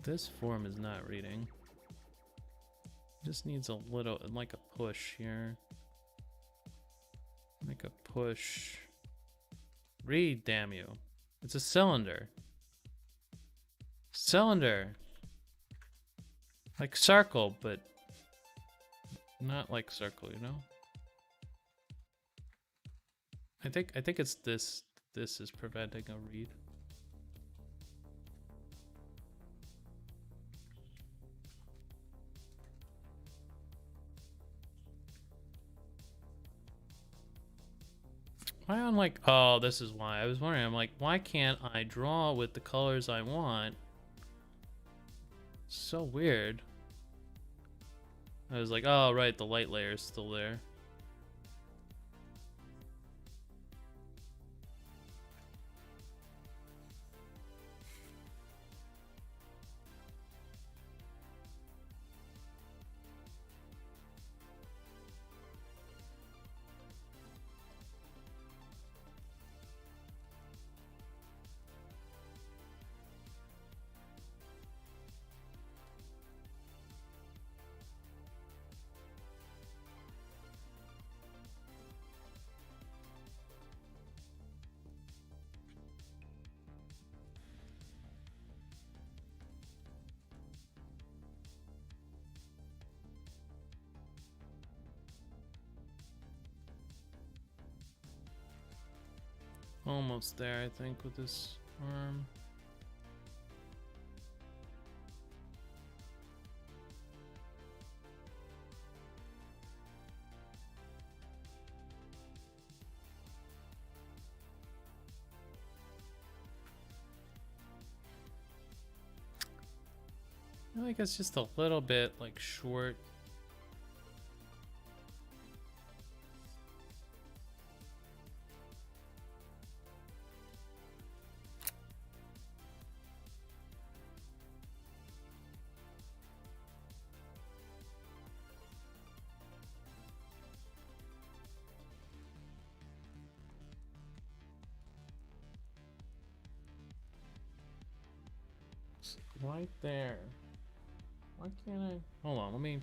This form is not reading. Just needs a little, like a push here. Make a push. Read, damn you. It's a cylinder. Cylinder. Like circle, but not like circle, you know? I think it's this. This is preventing a read. Why I'm like, oh, this is why. I was wondering, I'm like, why can't I draw with the colors I want? So weird. I was like, oh, right, the light layer is still there. Almost there, I think, with this arm. I feel like it's just a little bit like short. It's right there. Why can't I? Hold on, let me.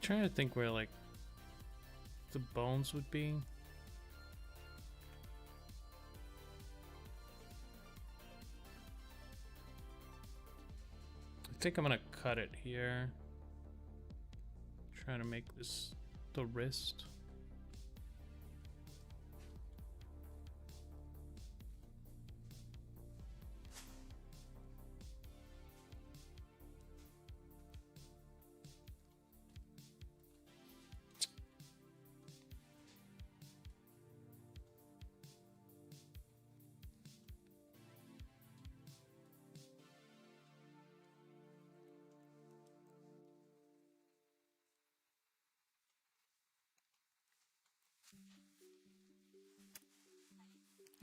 Trying to think where like the bones would be. I think I'm gonna cut it here. Trying to make this the wrist.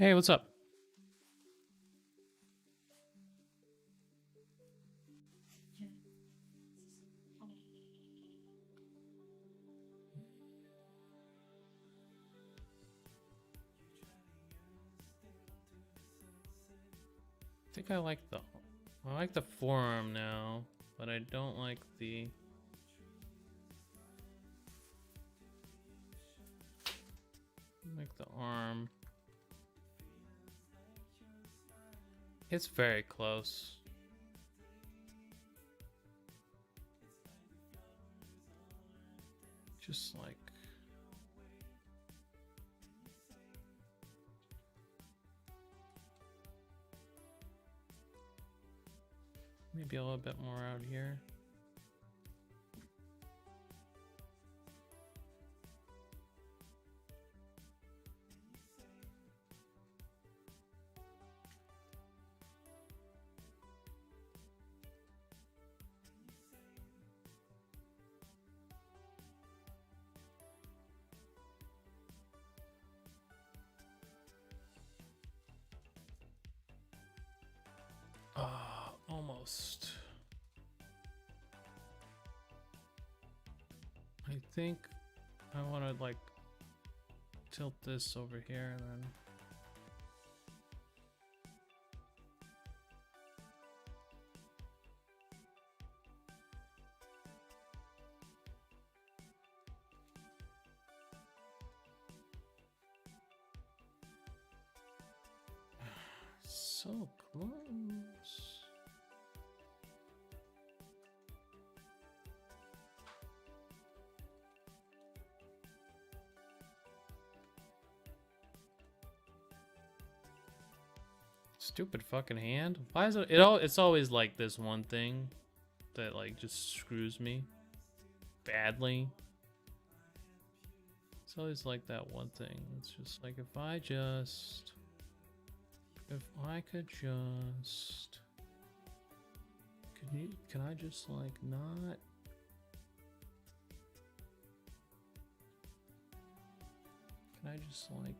Hey, what's up? think I like the forearm now, but I don't like the arm. It's very close. Just like maybe a little bit more out here. Almost. I think I want to like tilt this over here and then so close. Stupid fucking hand. Why is it's always like this one thing that like just screws me badly. It's always like that one thing. It's just like if I could just can I just like not can I just like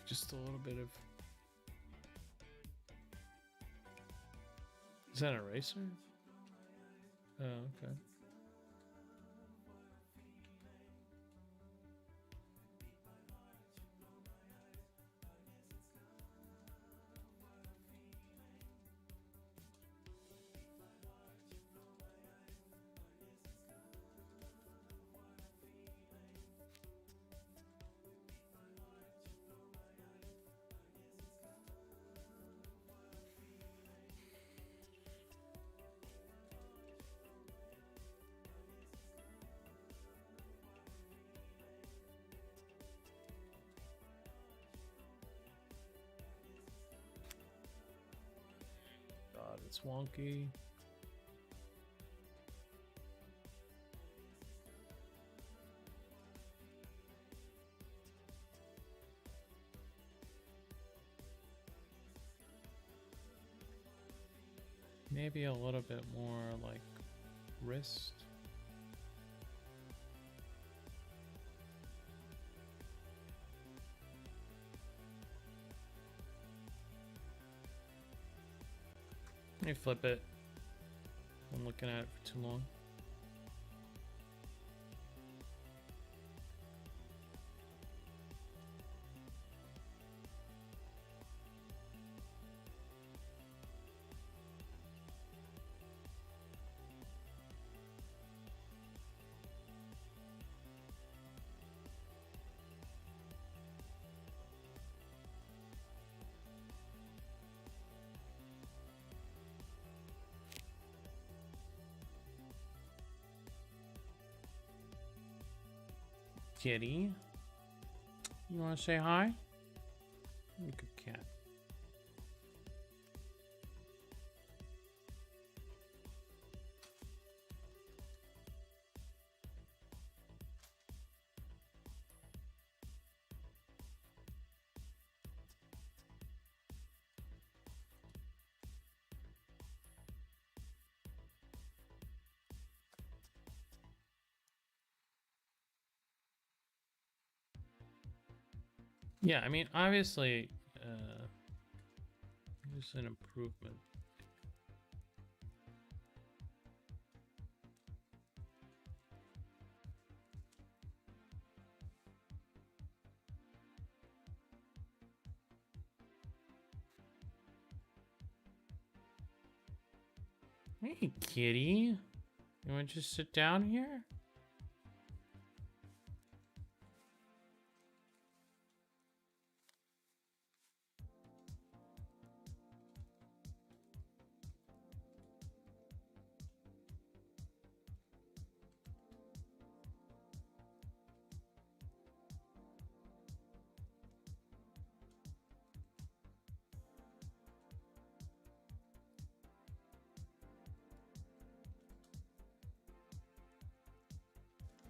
just a little bit of... Is that an eraser? Oh, okay. God, it's wonky. Maybe a little bit more like wrist. Let me flip it. I'm looking at it for too long. Kitty, you want to say hi? Good cat. Yeah, I mean, obviously, there's an improvement. Hey, kitty. You want to just sit down here?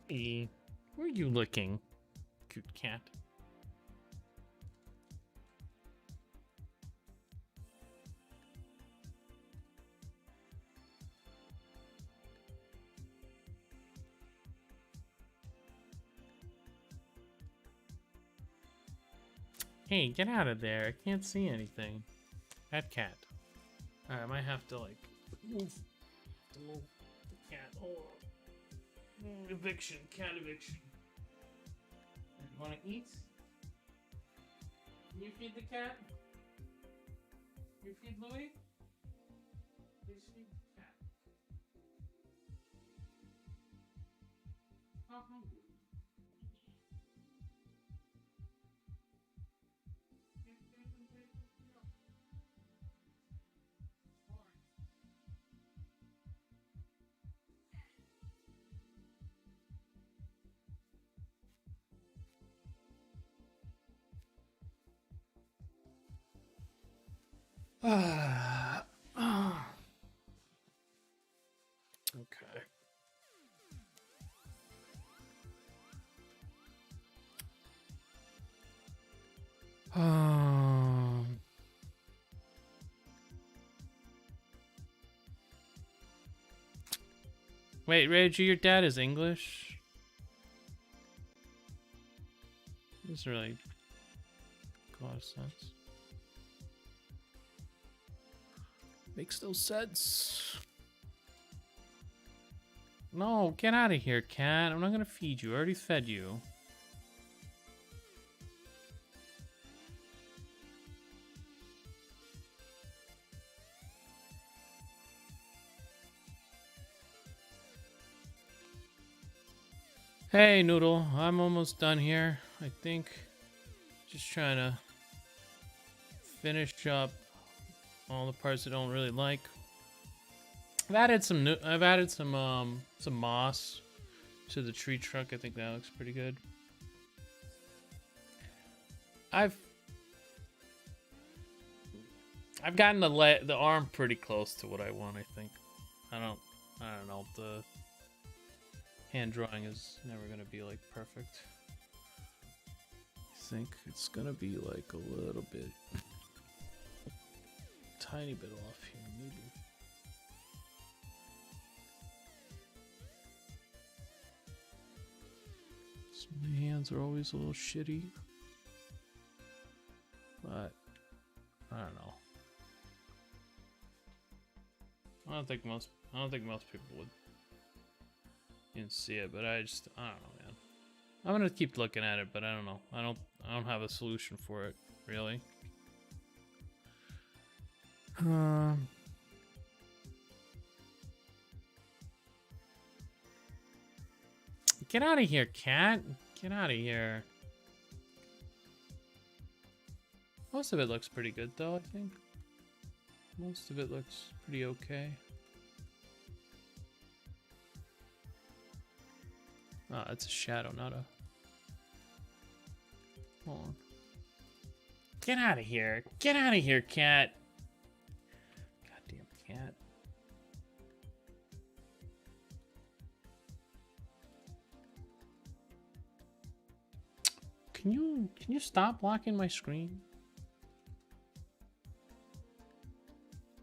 Hey, where are you looking, cute cat? Hey, get out of there. I can't see anything. That cat. Alright, I might have to, like, move the cat. Oh, eviction, cat eviction. Want to eat? Can you feed the cat? You feed Louie? Please feed the cat. How hungry? Okay. Wait, Reggie, your dad is English? This really makes a lot of sense. Makes no sense. No, get out of here, cat. I'm not gonna feed you. I already fed you. Hey, Noodle. I'm almost done here, I think. Just trying to finish up all the parts I don't really like. I've added some moss to the tree trunk. I think that looks pretty good. I've gotten the arm pretty close to what I want, I think. I don't know. The hand drawing is never gonna be like perfect. I think it's gonna be like a little bit, tiny bit off here, maybe. So my hands are always a little shitty, but I don't know. I don't think most people would even see it, but I don't know, man. I'm gonna keep looking at it, but I don't know. I don't have a solution for it, really. Get out of here, cat. Get out of here. Most of it looks pretty good, though, I think. Most of it looks pretty okay. Ah, it's a shadow, not a... Hold on. Get out of here. Get out of here, cat. Goddamn cat. Can you stop blocking my screen?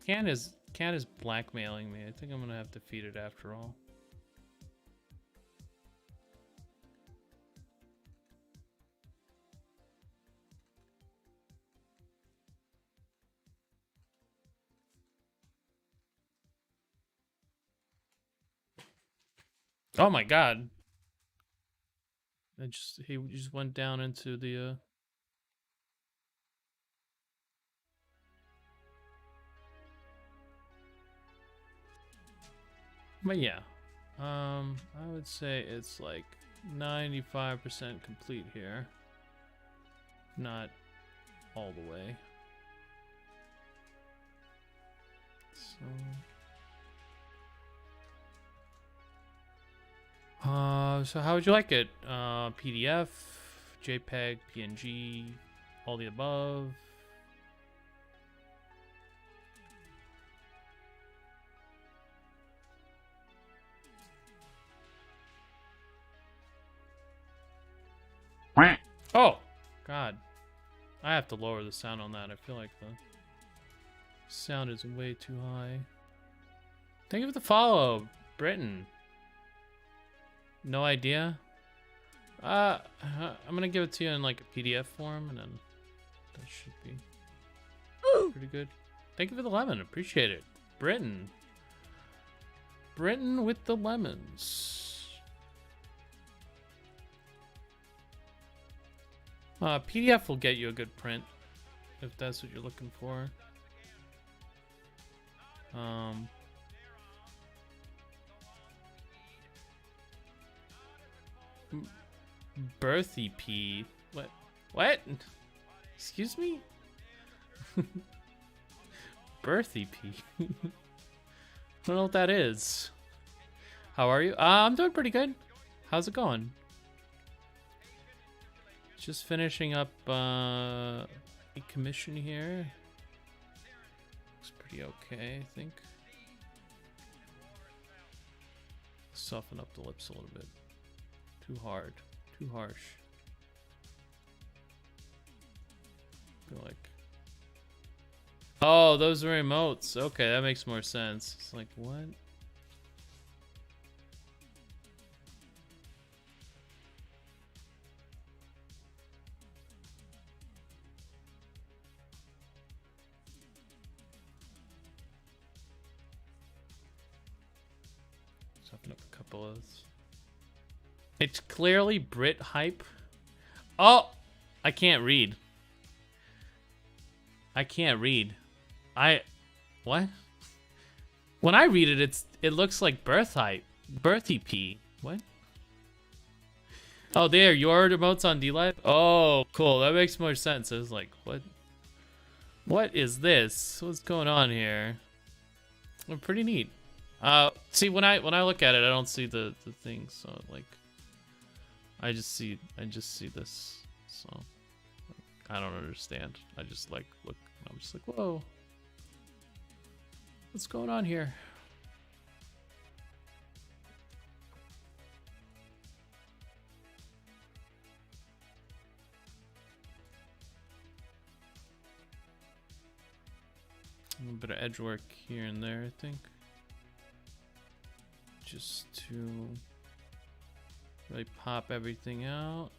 Cat is blackmailing me. I think I'm gonna have to feed it after all. Oh my god. He just went down into the But yeah. I would say it's like 95% complete here. Not all the way. So how would you like it? PDF, JPEG, PNG, all the above? Oh, God. I have to lower the sound on that. I feel like the sound is way too high. Thank you for the follow, Britain. No idea? I'm gonna give it to you in like a PDF form, and then that should be pretty good. Thank you for the lemon. Appreciate it. Britain. Britain with the lemons. PDF will get you a good print if that's what you're looking for. Birth EP. What? Excuse me? Birth EP. I don't know what that is. How are you? I'm doing pretty good. How's it going? Just finishing up a commission here. Looks pretty okay, I think. Soften up the lips a little bit. Too hard. Too harsh. I feel like. Oh, those are emotes. Okay, that makes more sense. It's like, what? Let's open up a couple of those. It's clearly Brit hype. Oh, I can't read. I can't read. What? When I read it, it looks like birth hype. Birth EP. What? Oh, there, your emotes on DLive? Oh, cool. That makes more sense. I was like, what? What is this? What's going on here? Well, pretty neat. See, when I look at it, I don't see the thing, so like I just see this. So I don't understand. I just like look. I'm just like, whoa. What's going on here? A little bit of edge work here and there, I think. Just to really pop everything out.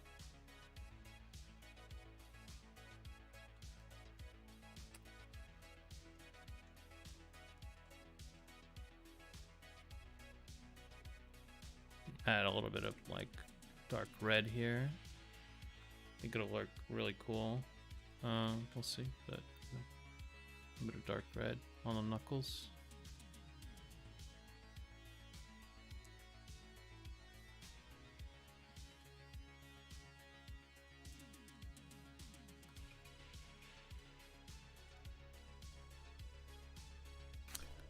Add a little bit of like dark red here. I think it'll look really cool. We'll see, but a bit of dark red on the knuckles.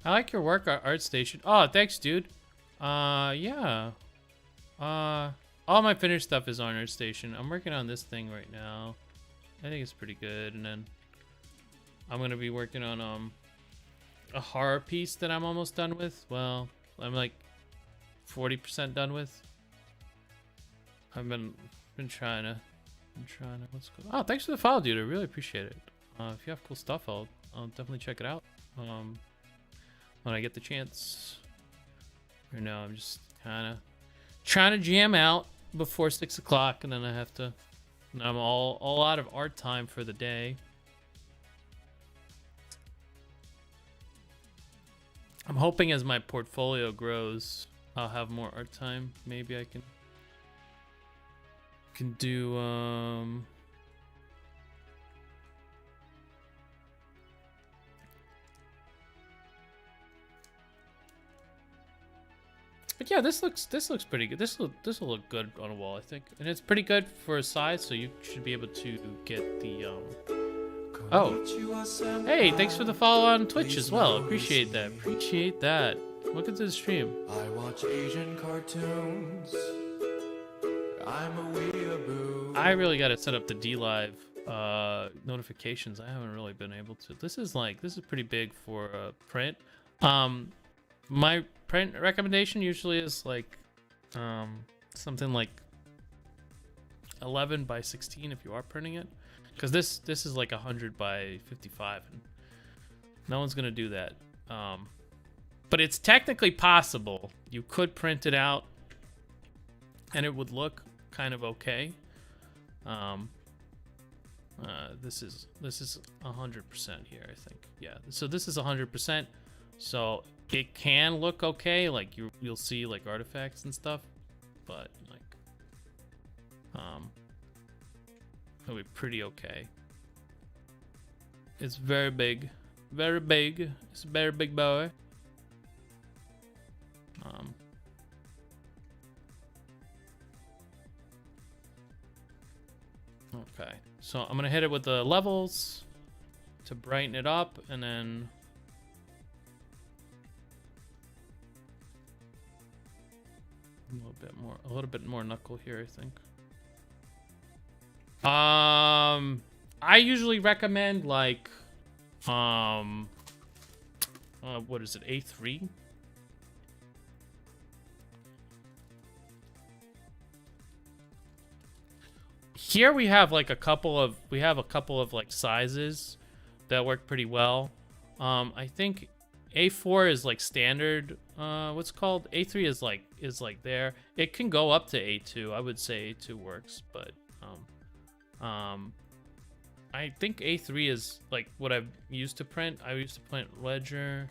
I like your work, ArtStation. Oh, thanks, dude. Yeah. All my finished stuff is on ArtStation. I'm working on this thing right now. I think it's pretty good, and then I'm gonna be working on a horror piece that I'm almost done with. Well, I'm like 40% done with. I've been trying to. Let's go. Oh, thanks for the follow, dude. I really appreciate it. If you have cool stuff, I'll definitely check it out. When I get the chance. Right now, I'm just kind of trying to jam out before 6 o'clock, and then I have to. And I'm all out of art time for the day. I'm hoping as my portfolio grows, I'll have more art time. Maybe I can do but yeah, this looks pretty good. This will look good on a wall, I think, and it's pretty good for a size. So you should be able to get the Oh, hey, thanks for the follow on Twitch as well. Appreciate that. Appreciate that. Welcome to the stream. I watch Asian cartoons. I'm a weeaboo. I really got to set up the DLive notifications. I haven't really been able to. This is pretty big for print. My print recommendation usually is like something like 11 by 16 if you are printing it, because this is like 100 by 55 and no one's gonna do that. But it's technically possible. You could print it out and it would look kind of okay. This is 100% here, I think. Yeah, so this is 100%, so it can look okay, like you'll see like artifacts and stuff, but like it'll be pretty okay. It's very big, very big. It's a very big boy. Okay, so I'm gonna hit it with the levels to brighten it up, and then a little bit more knuckle here, I think. I usually recommend like what is it, A3? Here we have like a couple of like sizes that work pretty well. I think A4 is like standard. What's called A3 is like there. It can go up to A2. I would say A2 works, but I think A3 is like what I've used to print. I used to print ledger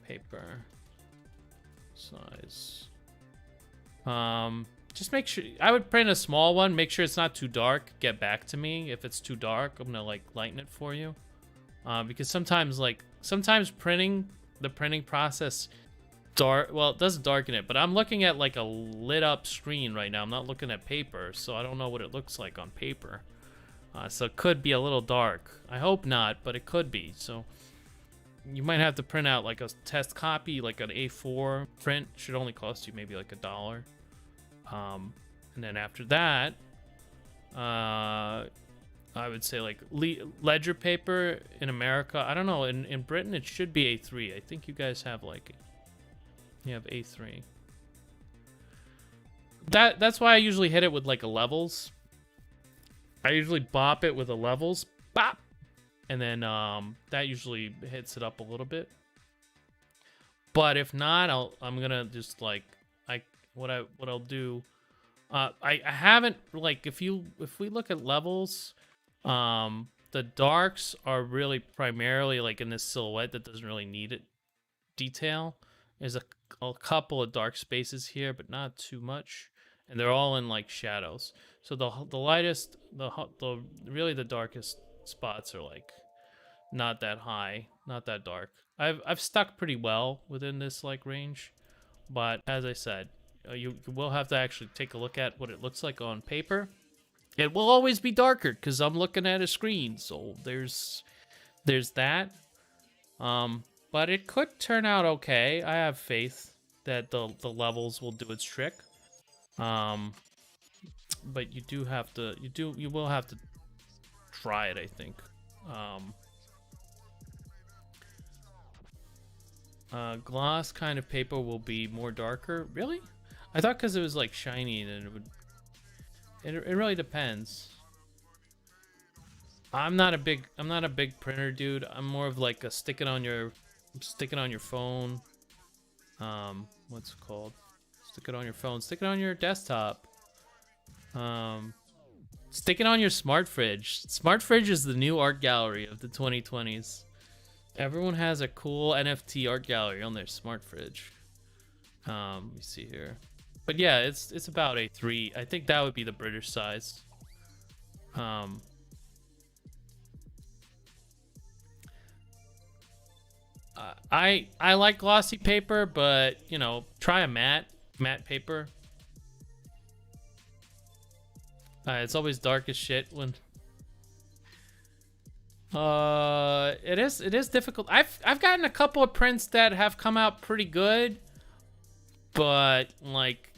paper size. Just make sure, I would print a small one. Make sure it's not too dark. Get back to me if it's too dark. I'm gonna like lighten it for you, because sometimes printing, the printing process dark, well, it does darken it, but I'm looking at like a lit up screen right now. I'm not looking at paper, so I don't know what it looks like on paper. So it could be a little dark. I hope not, but it could be. So you might have to print out like a test copy, like an A4 print. Should only cost you maybe like $1. And then after that, I would say like ledger paper in America. I don't know. In Britain, it should be A3. I think you guys have like, you have A3. That's why I usually hit it with like a levels. I usually bop it with a levels, bop, and then that usually hits it up a little bit. But if not, I'm gonna just like what I'll do. I haven't, like, if we look at levels, the darks are really primarily like in this silhouette that doesn't really need it detail. There's a couple of dark spaces here, but not too much, and they're all in like shadows. So the lightest, really the darkest spots are like not that high, not that dark. I've stuck pretty well within this like range, but as I said, you will have to actually take a look at what it looks like on paper. It will always be darker because I'm looking at a screen, so there's that. But it could turn out okay. I have faith that the levels will do its trick. But you will have to try it, I think. Gloss kind of paper will be more darker. Really? I thought because it was like shiny, then it would. It really depends. I'm not a big printer dude. I'm more of like a stick it on your phone. What's it called? Stick it on your phone. Stick it on your desktop. Stick it on your smart fridge. Smart fridge is the new art gallery of the 2020s. Everyone has a cool NFT art gallery on their smart fridge. Let me see here. But yeah, it's about A3. I think that would be the British size. I like glossy paper, but you know, try a matte paper. It's always dark as shit when. It is difficult. I've gotten a couple of prints that have come out pretty good, but like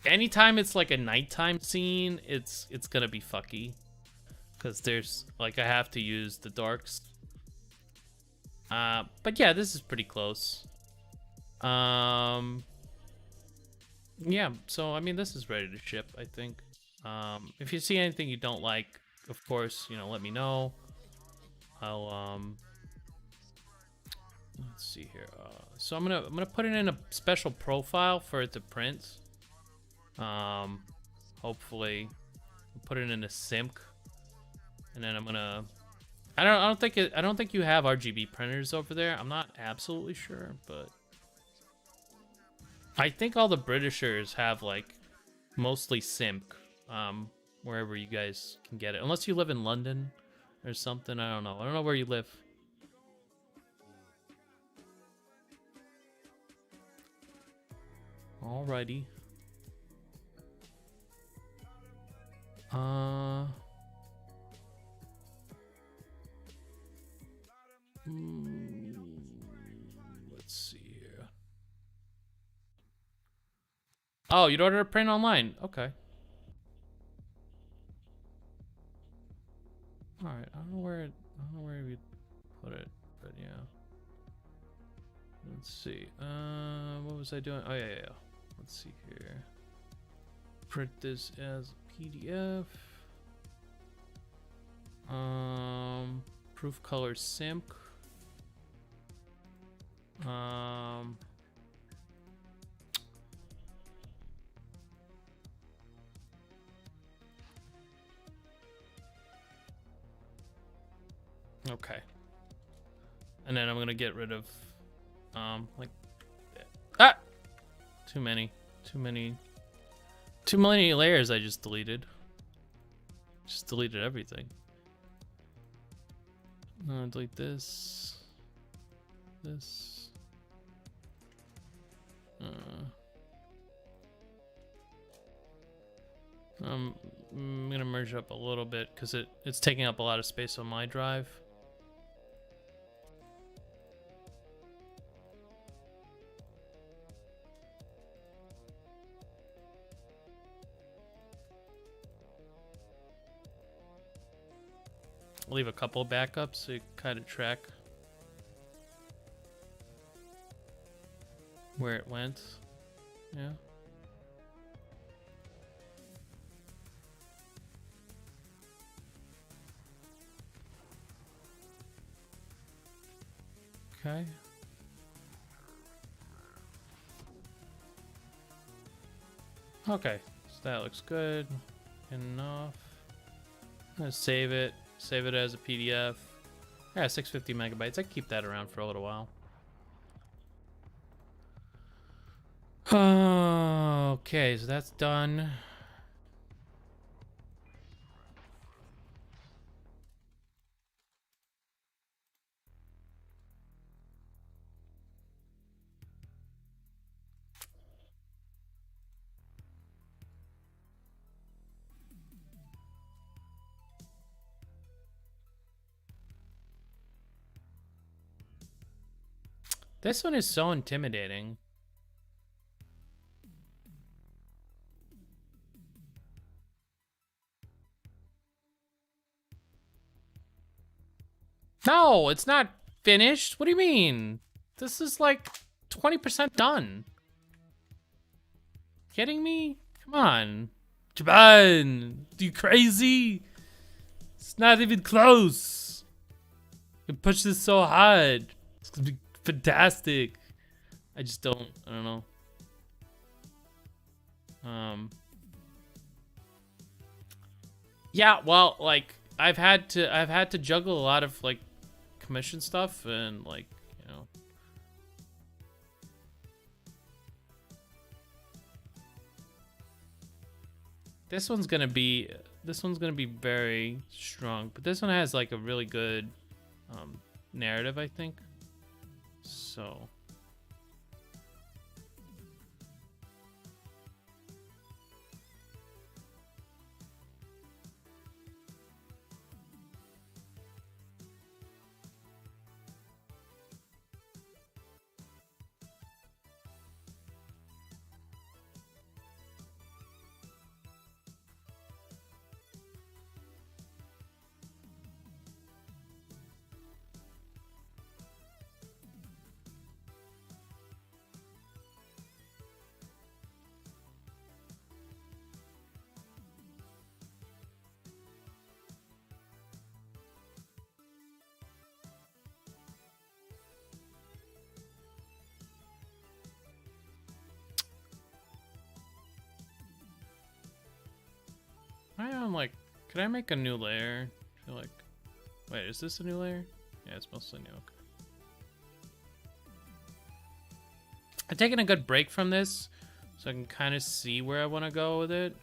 anytime it's like a nighttime scene, it's gonna be fucky, because there's like I have to use the darks. But yeah, this is pretty close. Yeah, so I mean, this is ready to ship, I think. If you see anything you don't like, of course, you know, let me know. I'll let's see here. So I'm gonna put it in a special profile for it to print. Hopefully, put it in a sync, and then I'm gonna. I don't think you have RGB printers over there. I'm not absolutely sure, but I think all the Britishers have like mostly sync. Wherever you guys can get it, unless you live in London or something. I don't know where you live. Alrighty. Let's see here. Oh, you'd order a print online. Okay. All right. I don't know where we put it, but yeah. Let's see. What was I doing? Oh yeah. Let's see here. Print this as a PDF. Proof color sync. Okay. And then I'm gonna get rid of like too many layers I just deleted. Just deleted everything. Delete this. I'm gonna merge up a little bit because it's taking up a lot of space on my drive. I'll leave a couple of backups so you kind of track where it went. Yeah. Okay. Okay, so that looks good enough. I'm gonna save it as a PDF. Yeah, 650 megabytes. I can keep that around for a little while. Okay, so that's done. This one is so intimidating. No, it's not finished. What do you mean? This is like 20% done. Kidding me? Come on. Japan, you crazy? It's not even close. You push this so hard. It's gonna be fantastic. I don't know. Yeah, well, like I've had to juggle a lot of like commission stuff and like, you know. This one's gonna be very strong, but this one has like a really good narrative, I think. So I'm like, could I make a new layer? I feel like, wait, is this a new layer? Yeah, it's mostly new. Okay. I've taken a good break from this, so I can kind of see where I want to go with it.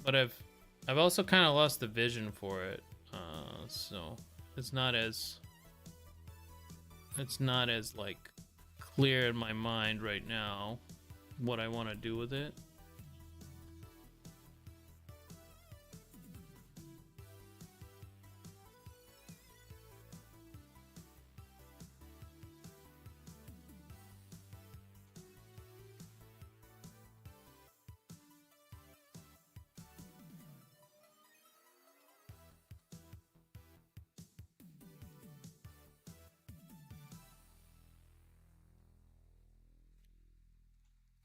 But I've also kind of lost the vision for it, so it's not as like clear in my mind right now what I want to do with it.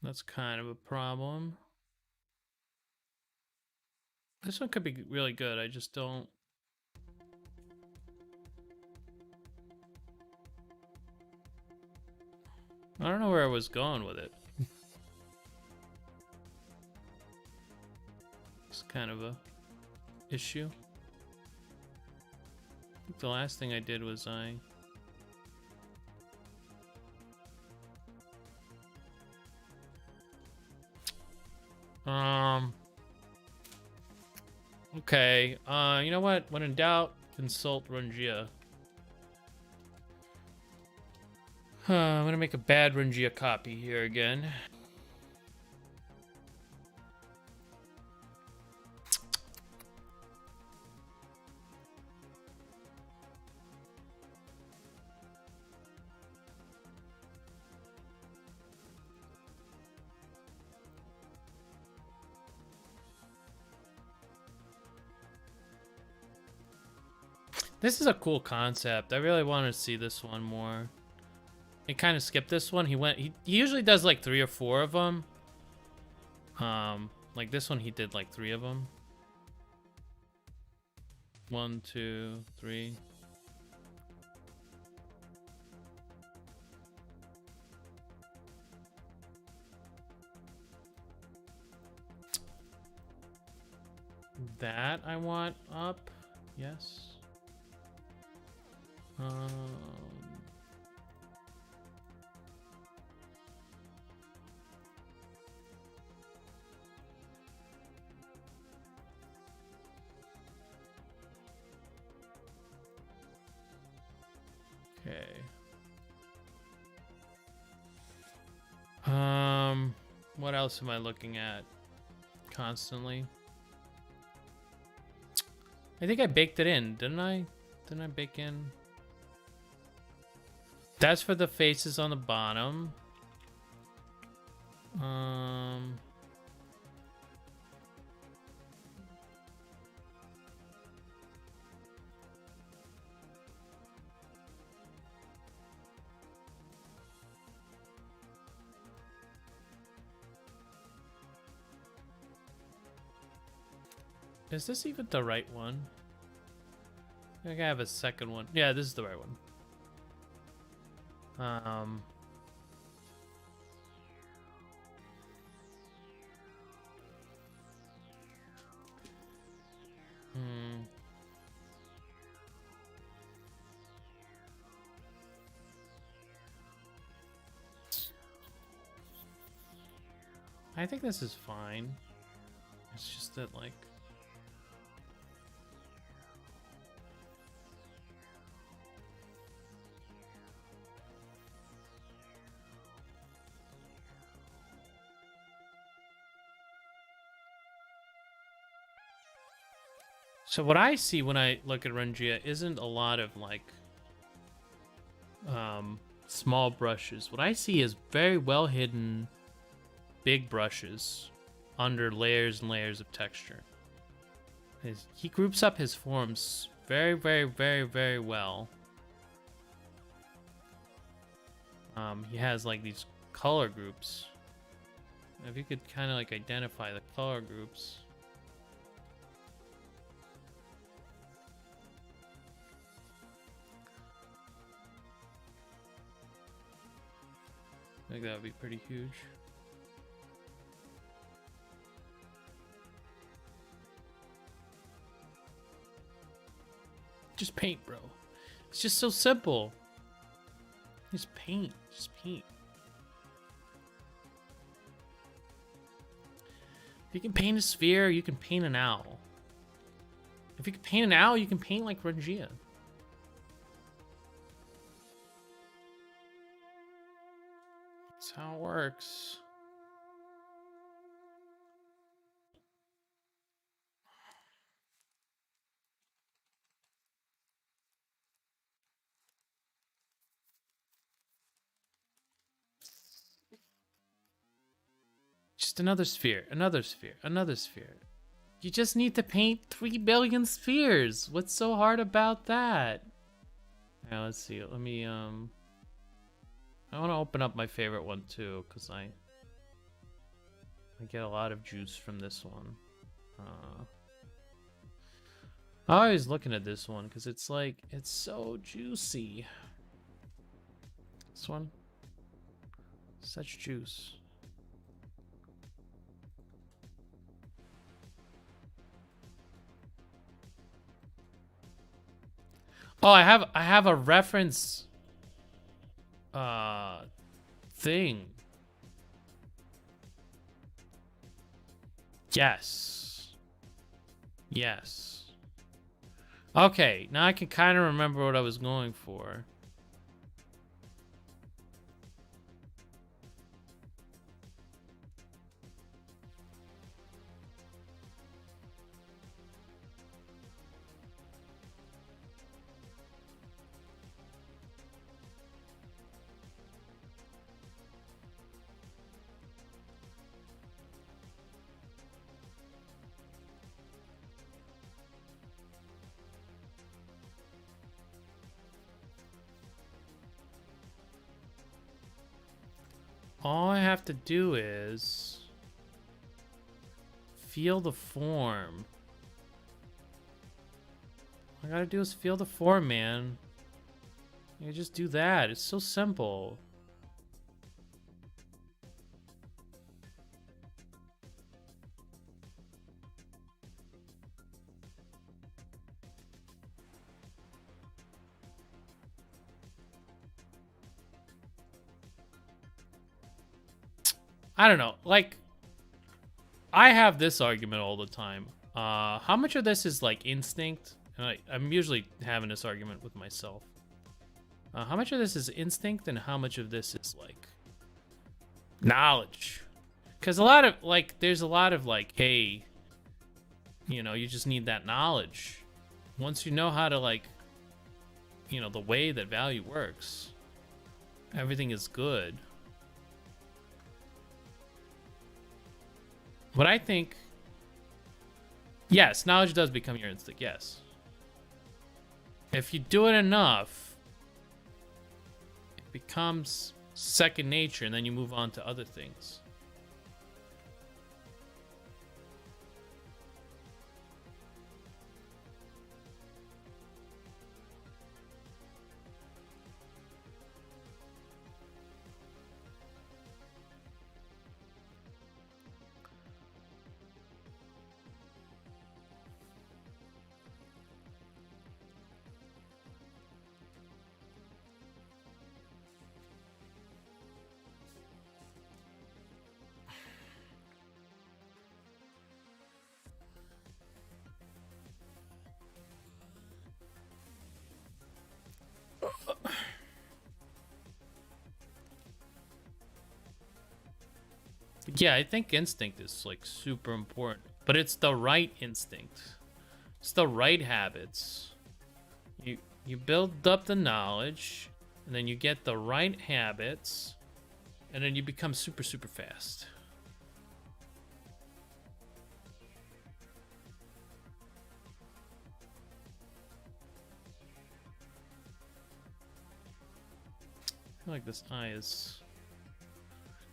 That's kind of a problem. This one could be really good. I just don't. I don't know where I was going with it. It's kind of a issue. I think the last thing I did was okay, you know what? When in doubt, consult Rungia. I'm gonna make a bad Rungia copy here again. This is a cool concept. I really want to see this one more. He kind of skipped this one. He usually does like 3 or 4 of them. Like this one, he did like 3 of them. 1, 2, 3. That I want up. Yes. Okay. What else am I looking at constantly? I think I baked it in, didn't I? Didn't I bake in? That's for the faces on the bottom. Is this even the right one? I think I have a second one. Yeah, this is the right one. I think this is fine. It's just that, like... So what I see when I look at Rengia isn't a lot of, like, small brushes. What I see is very well hidden big brushes under layers and layers of texture. He groups up his forms very, very, very, very well. He has, like, these color groups. If you could kind of, like, identify the color groups. I think that would be pretty huge. Just paint, bro. It's just so simple. Just paint. Just paint. If you can paint a sphere, you can paint an owl. If you can paint an owl, you can paint like Rengia. That's how it works. Just another sphere, another sphere, another sphere. You just need to paint 3 billion spheres. What's so hard about that? Now let's see. Let me I want to open up my favorite one too, because I get a lot of juice from this one. I'm always looking at this one because it's like, it's so juicy. This one, such juice. Oh, I have a reference thing. Yes. Yes. Okay, now I can kind of remember what I was going for. All I have to do is feel the form. All I gotta do is feel the form, man. You just do that. It's so simple. I don't know. Like, I have this argument all the time. How much of this is like instinct? And I'm usually having this argument with myself. How much of this is instinct and how much of this is like knowledge? Because a lot of like, there's a lot of like, hey, you know, you just need that knowledge. Once you know how to like, you know, the way that value works, everything is good. But I think, yes, knowledge does become your instinct, yes. If you do it enough, it becomes second nature, and then you move on to other things. But yeah, I think instinct is like super important, but it's the right instinct. It's the right habits. You build up the knowledge, and then you get the right habits, and then you become super, super fast. I feel like this eye is...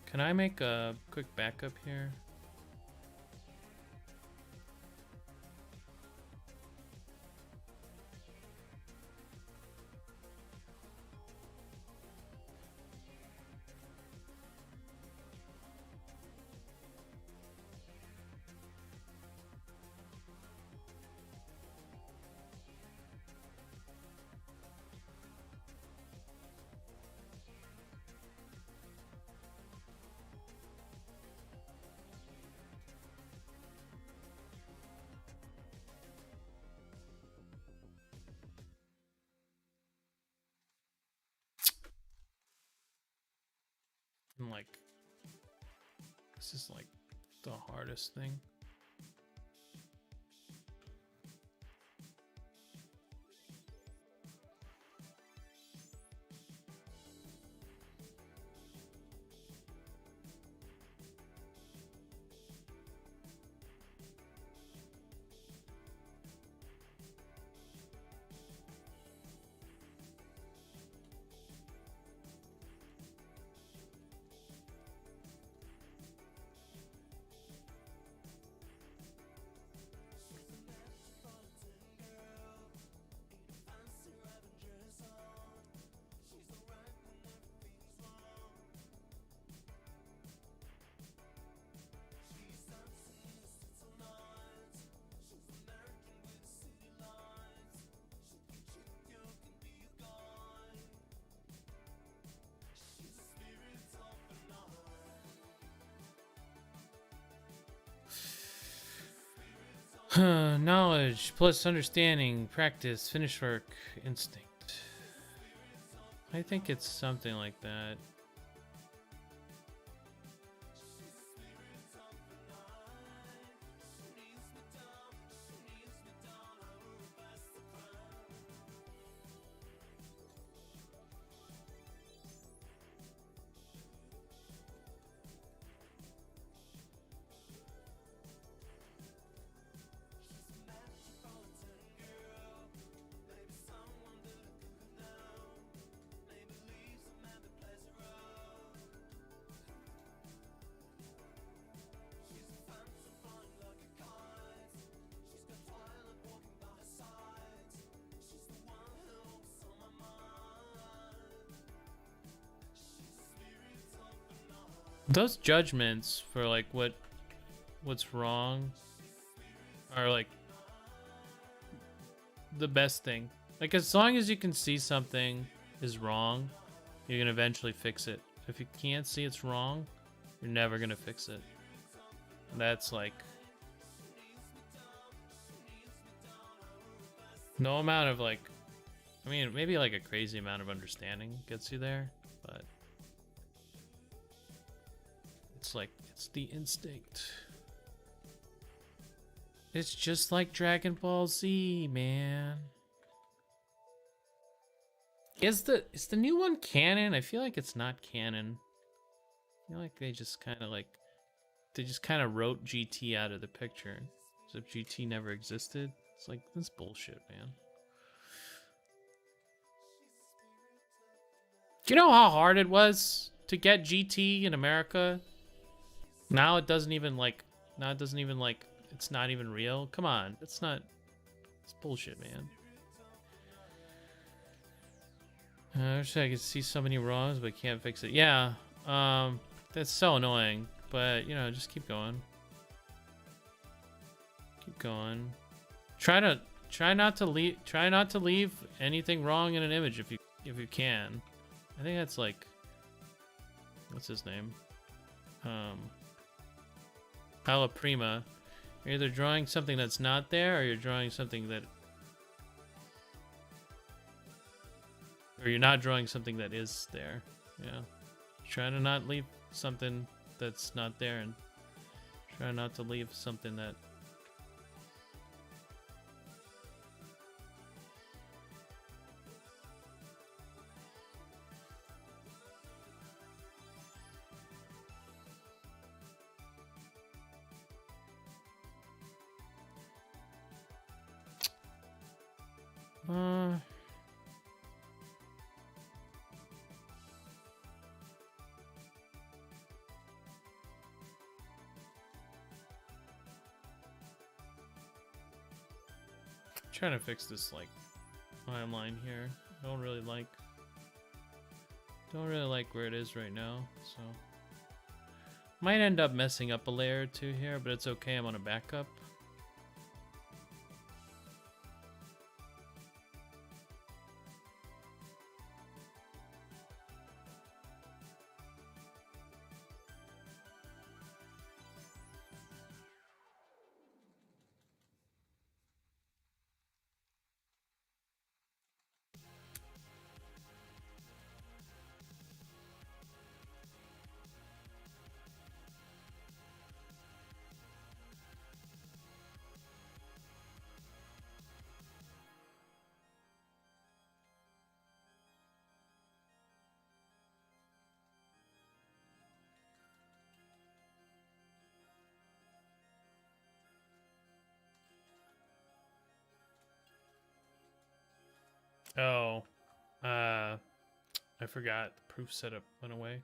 Can I make a quick backup here? And like, this is like the hardest thing. Knowledge plus understanding, practice, finish work, instinct. I think it's something like that. Those judgments for like what's wrong are like the best thing. Like as long as you can see something is wrong, you can eventually fix it. If you can't see it's wrong, you're never gonna fix it. And that's like no amount of like, I mean, maybe like a crazy amount of understanding gets you there, but it's like, it's the instinct. It's just like Dragon Ball Z, man. Is the new one canon? I feel like it's not canon. I feel like they just kind of wrote GT out of the picture. As if GT never existed. It's like, that's bullshit, man. Do you know how hard it was to get GT in America? Now it doesn't even like, it's not even real. Come on, it's bullshit, man. I wish I could see so many wrongs, but can't fix it. Yeah, that's so annoying. But you know, just keep going. Keep going. Try not to leave anything wrong in an image if you can. I think that's like, what's his name? Alla Prima. You're either drawing something that's not there, or you're drawing something that, or you're not drawing something that is there. Yeah. Try to not leave something that's not there and try not to leave something that trying to fix this like timeline here. Don't really like where it is right now, so might end up messing up a layer or two here, but it's okay. I'm on a backup. Oh, I forgot the proof setup went away.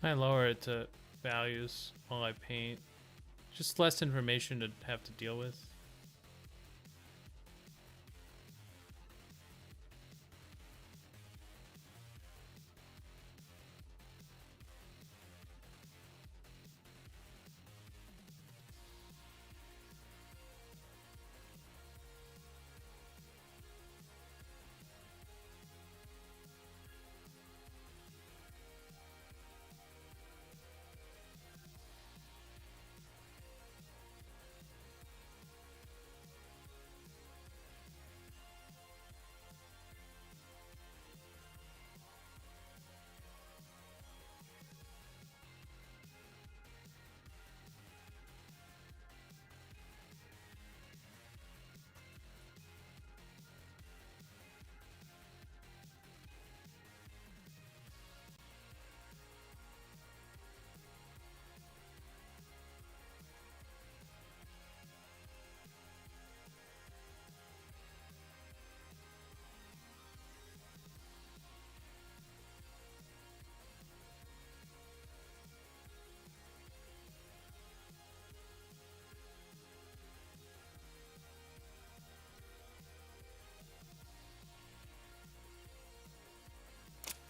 I lower it to values while I paint. Just less information to have to deal with.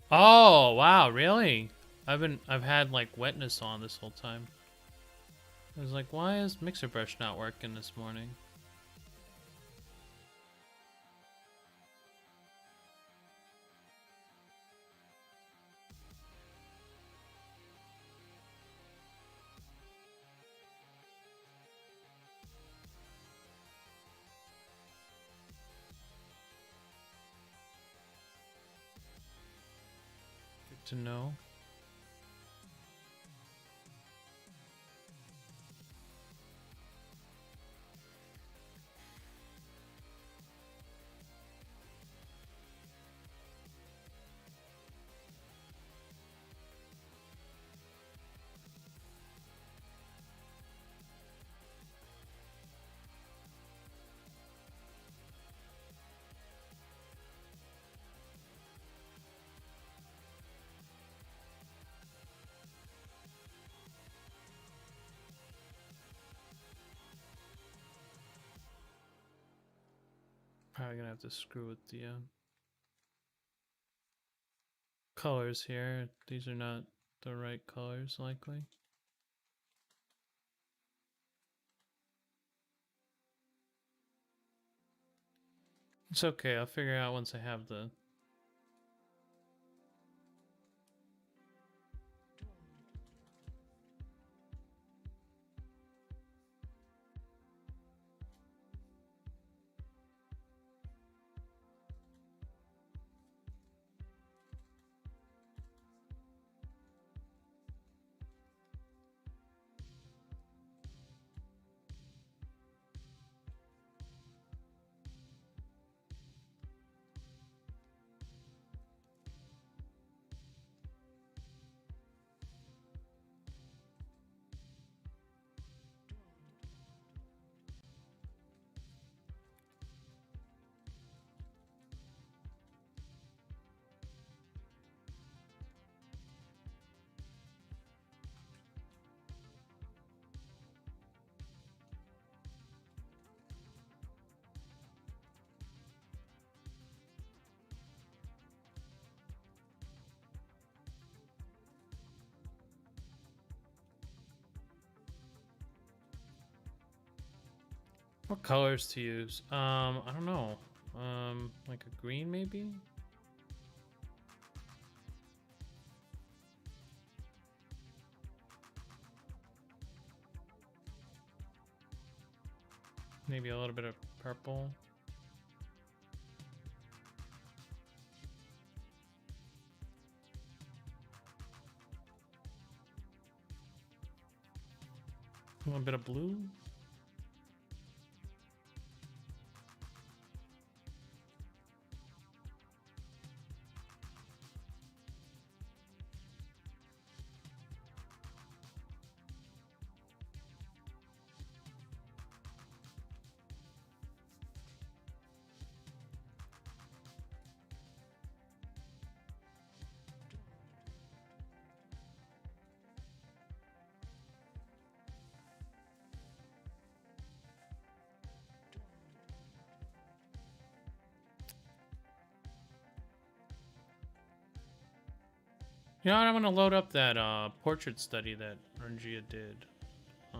Oh, wow, really? I've had like wetness on this whole time. I was like, why is Mixer Brush not working this morning? Good to know. Probably gonna have to screw with the colors here. These are not the right colors, likely. It's okay, I'll figure it out once I have the... What colors to use? I don't know. Like a green maybe? Maybe a little bit of purple. A little bit of blue. You know what, I'm gonna load up that portrait study that Rangia did. I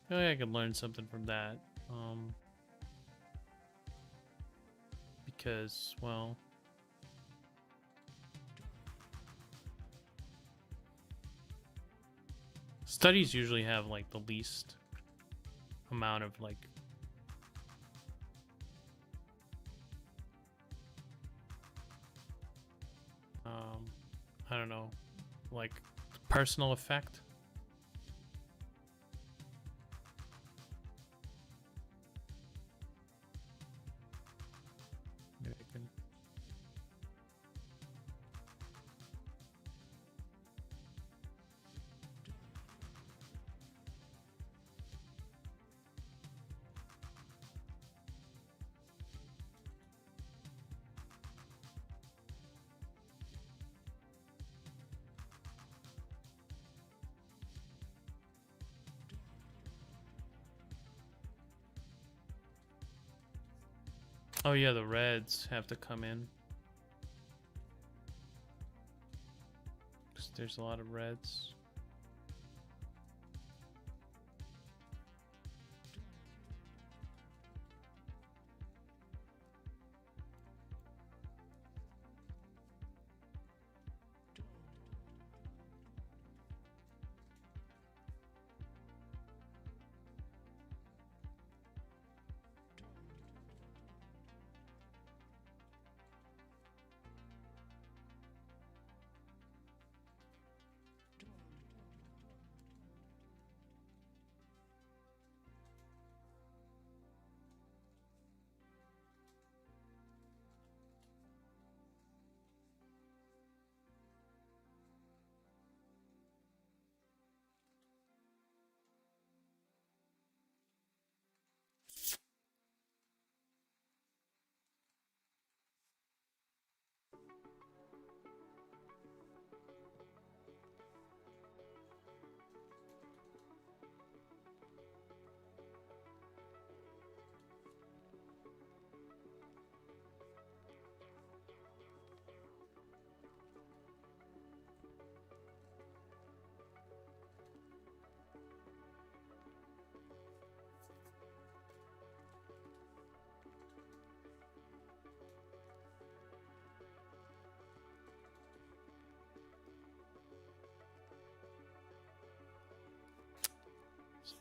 feel like I could learn something from that. Because, well, studies usually have like the least amount of like I don't know, like personal effect. Maybe I can... Oh yeah, the reds have to come in. 'Cause there's a lot of reds.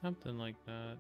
Something like that.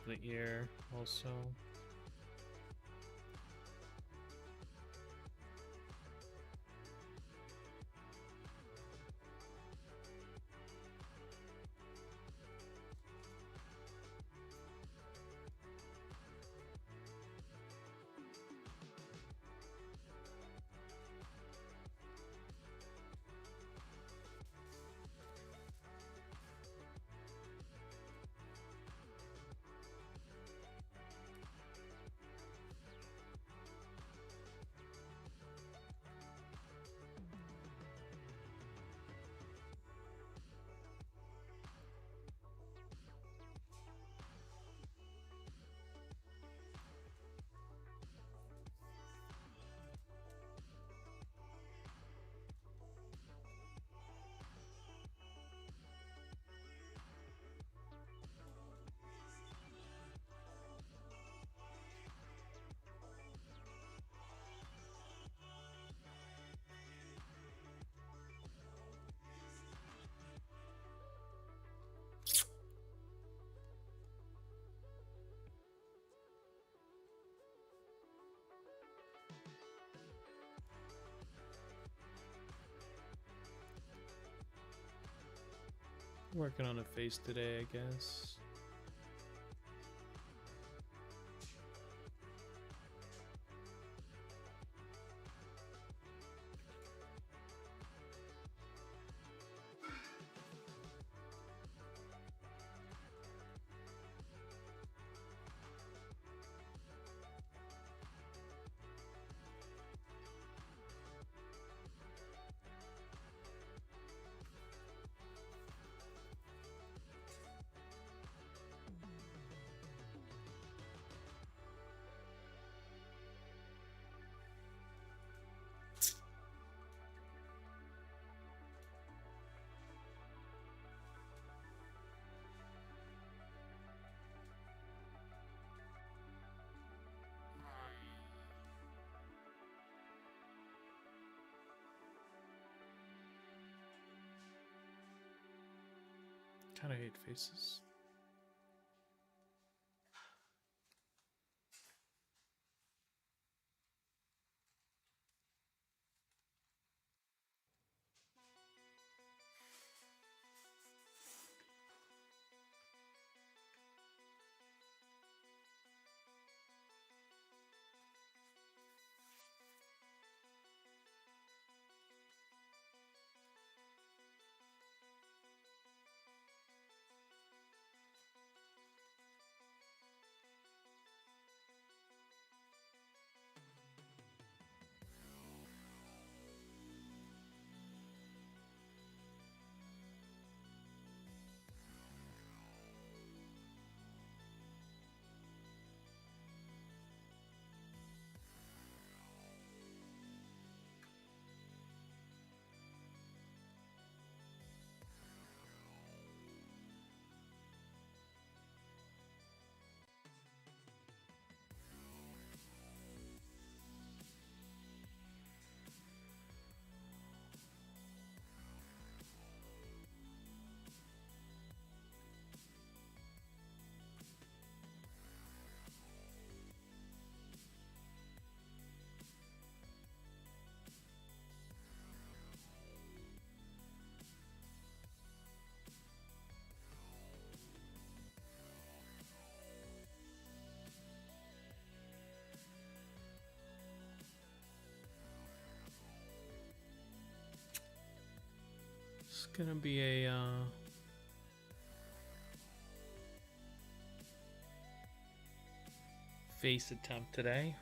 for the ear also. Working on a face today, I guess. Kind of hate faces. It's gonna be a face attempt today.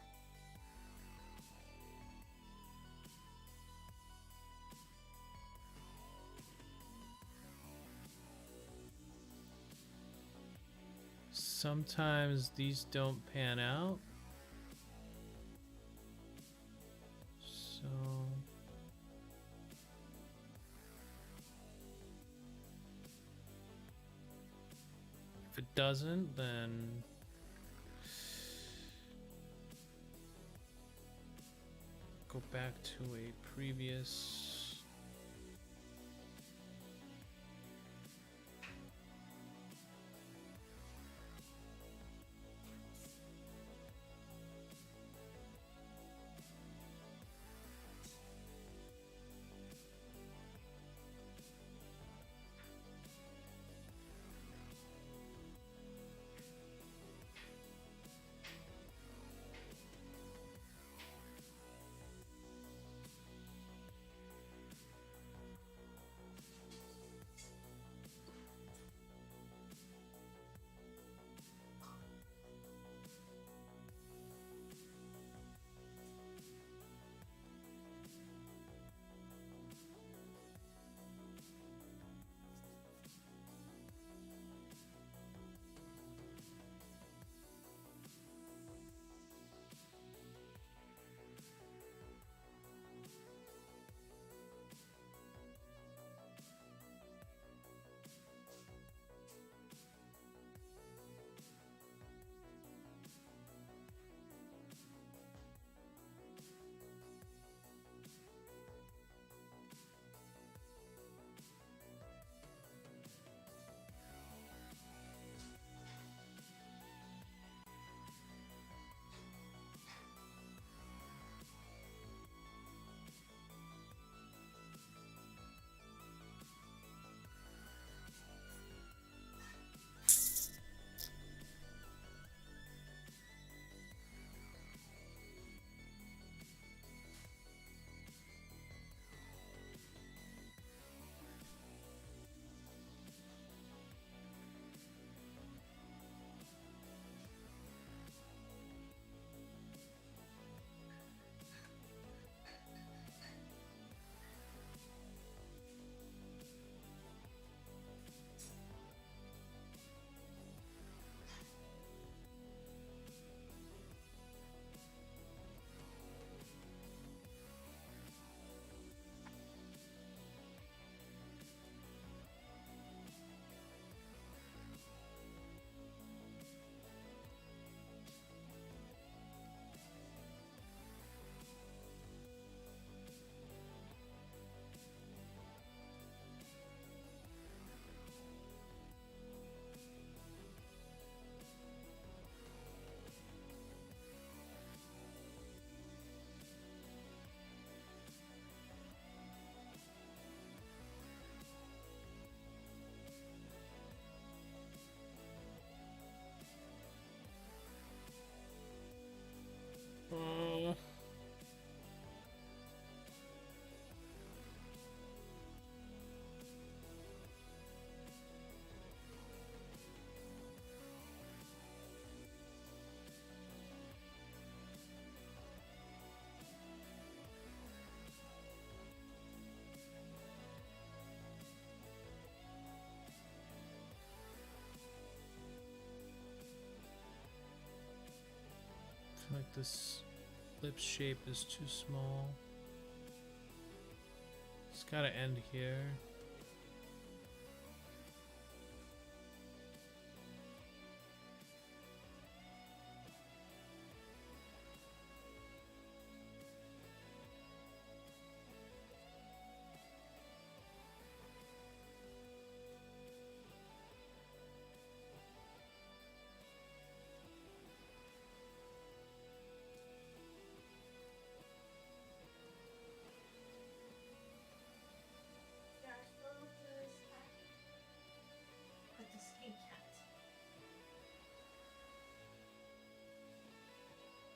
Sometimes these don't pan out. So if it doesn't, then go back to a previous. like this lip shape is too small. It's gotta end here. But the skin cat.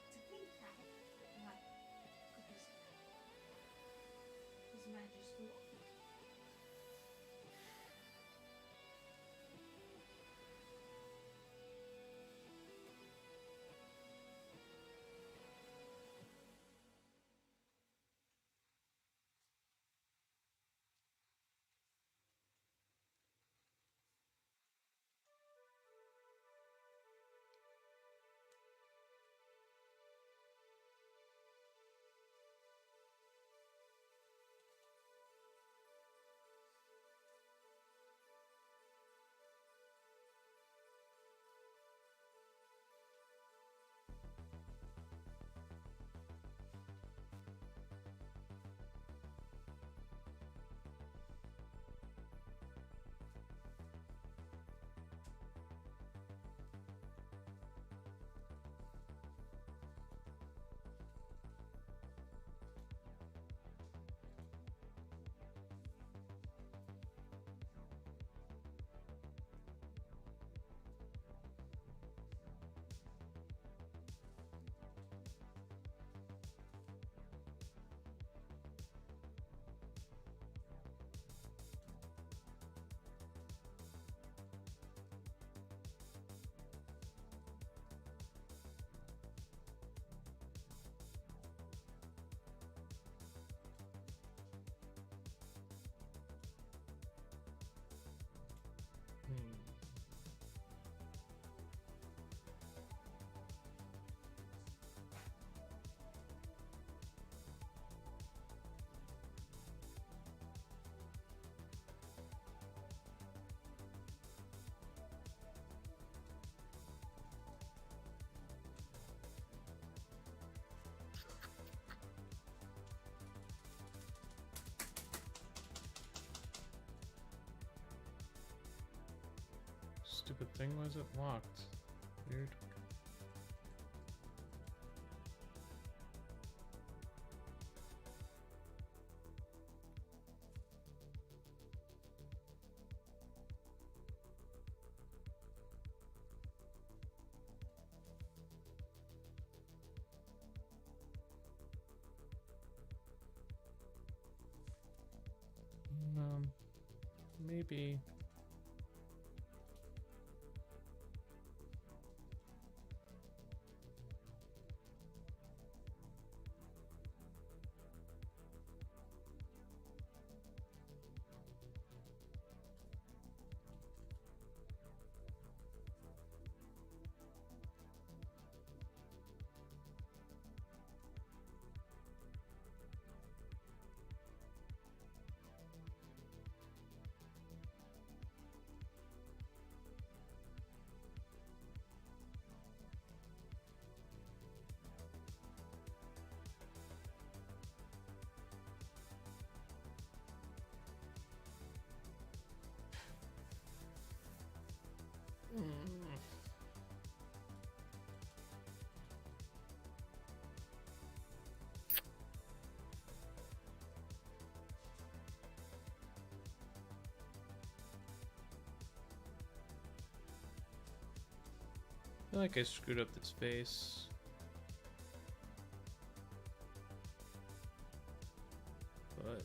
It's a clean cat. Like His Majesty. Stupid thing, was it locked? Weird. Maybe. I feel like I screwed up this face. But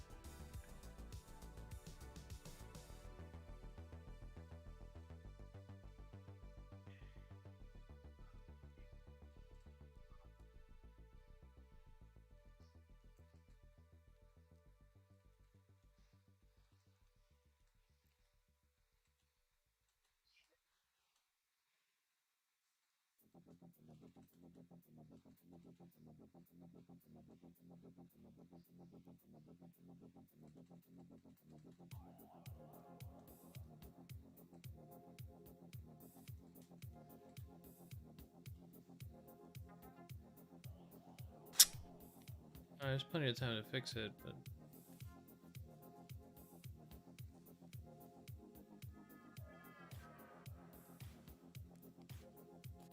There's plenty of time to fix it, but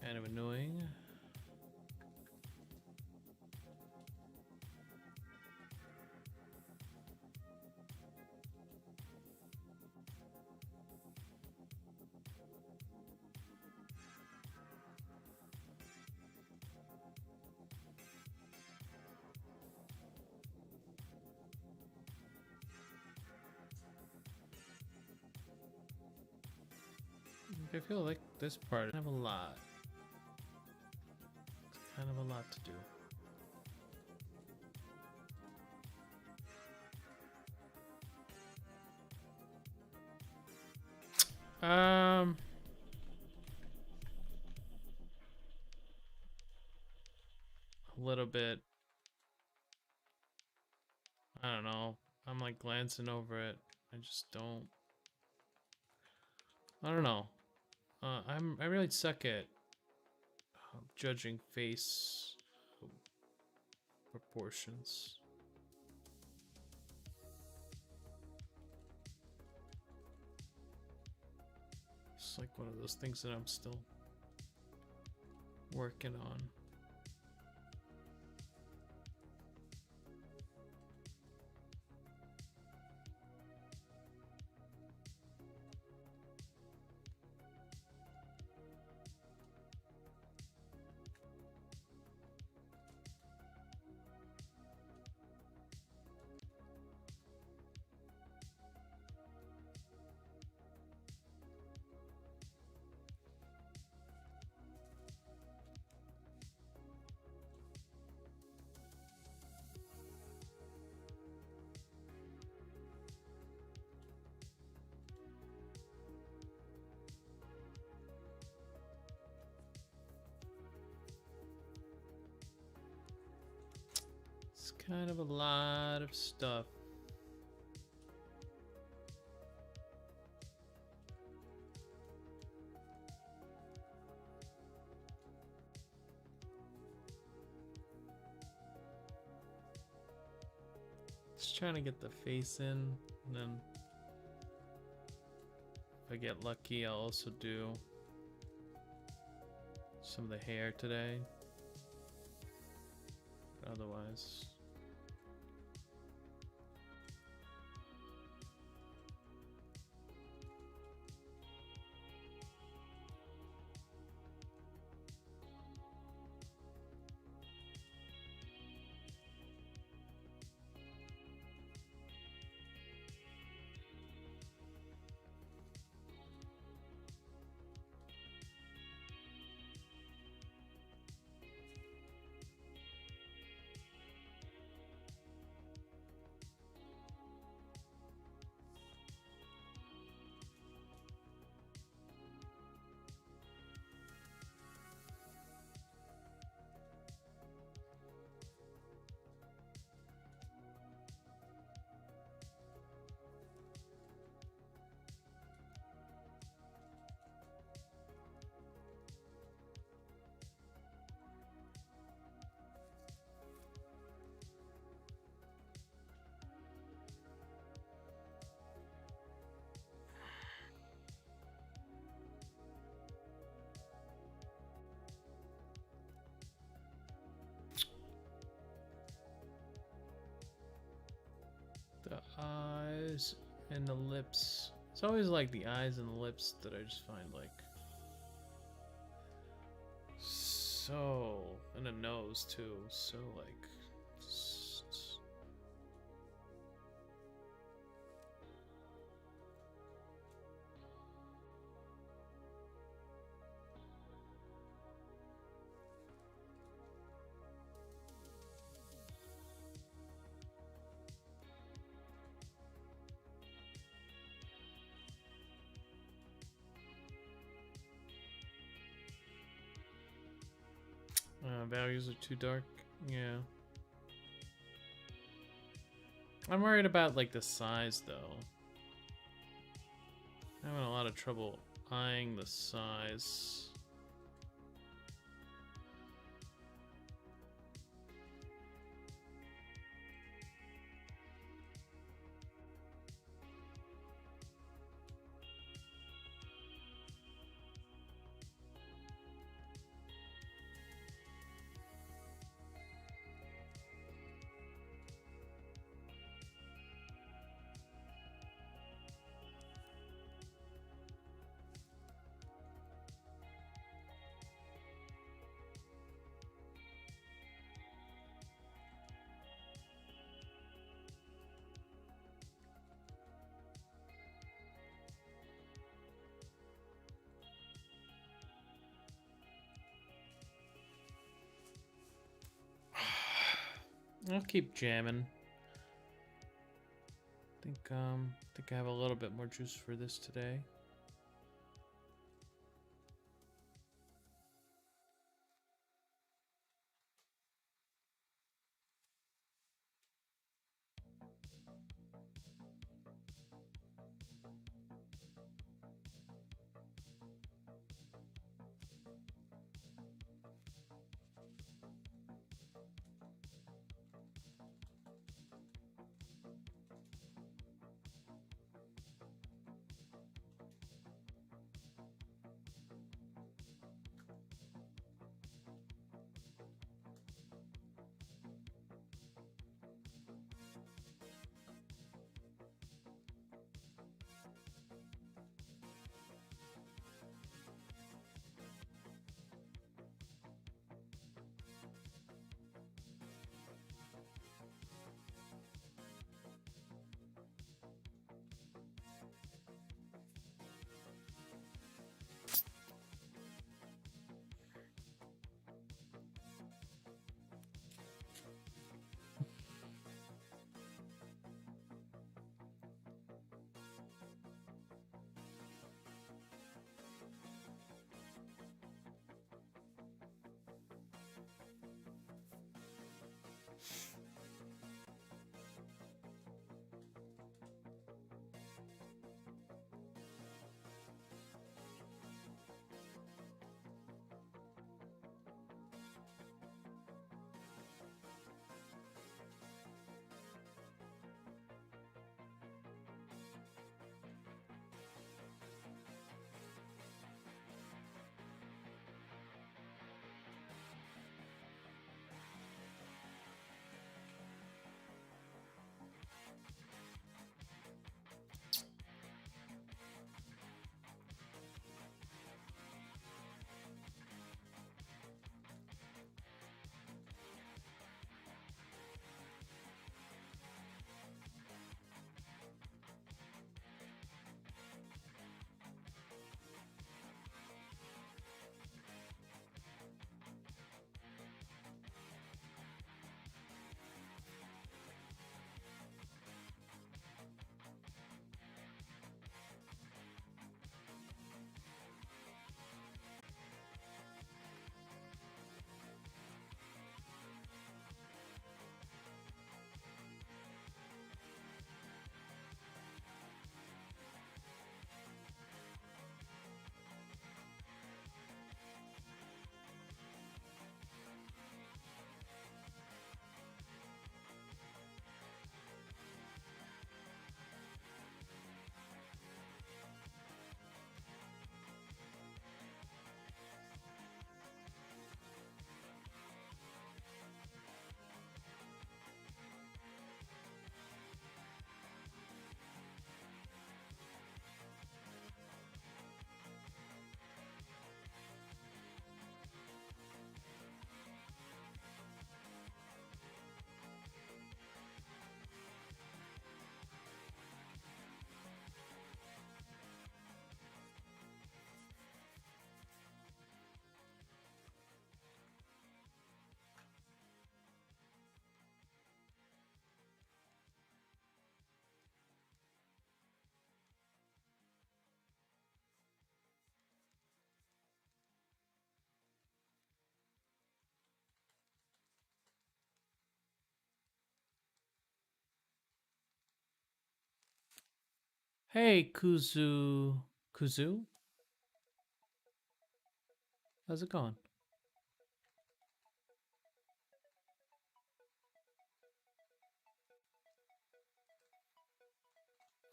kind of annoying. I feel like this part is kind of a lot. It's kind of a lot to do. A little bit. I don't know. I'm like glancing over it. I just don't. I don't know. I really suck at judging face proportions. It's like one of those things that I'm still working on. It's kind of a lot of stuff. Just trying to get the face in, and then if I get lucky, I'll also do some of the hair today. Otherwise, the eyes and the lips. It's always like the eyes and the lips that I just find like so, and the nose too, so like values are too dark. Yeah. I'm worried about like the size though. I'm having a lot of trouble eyeing the size. I'll keep jamming. Think I have a little bit more juice for this today. Hey, Kuzu. Kuzu? How's it going?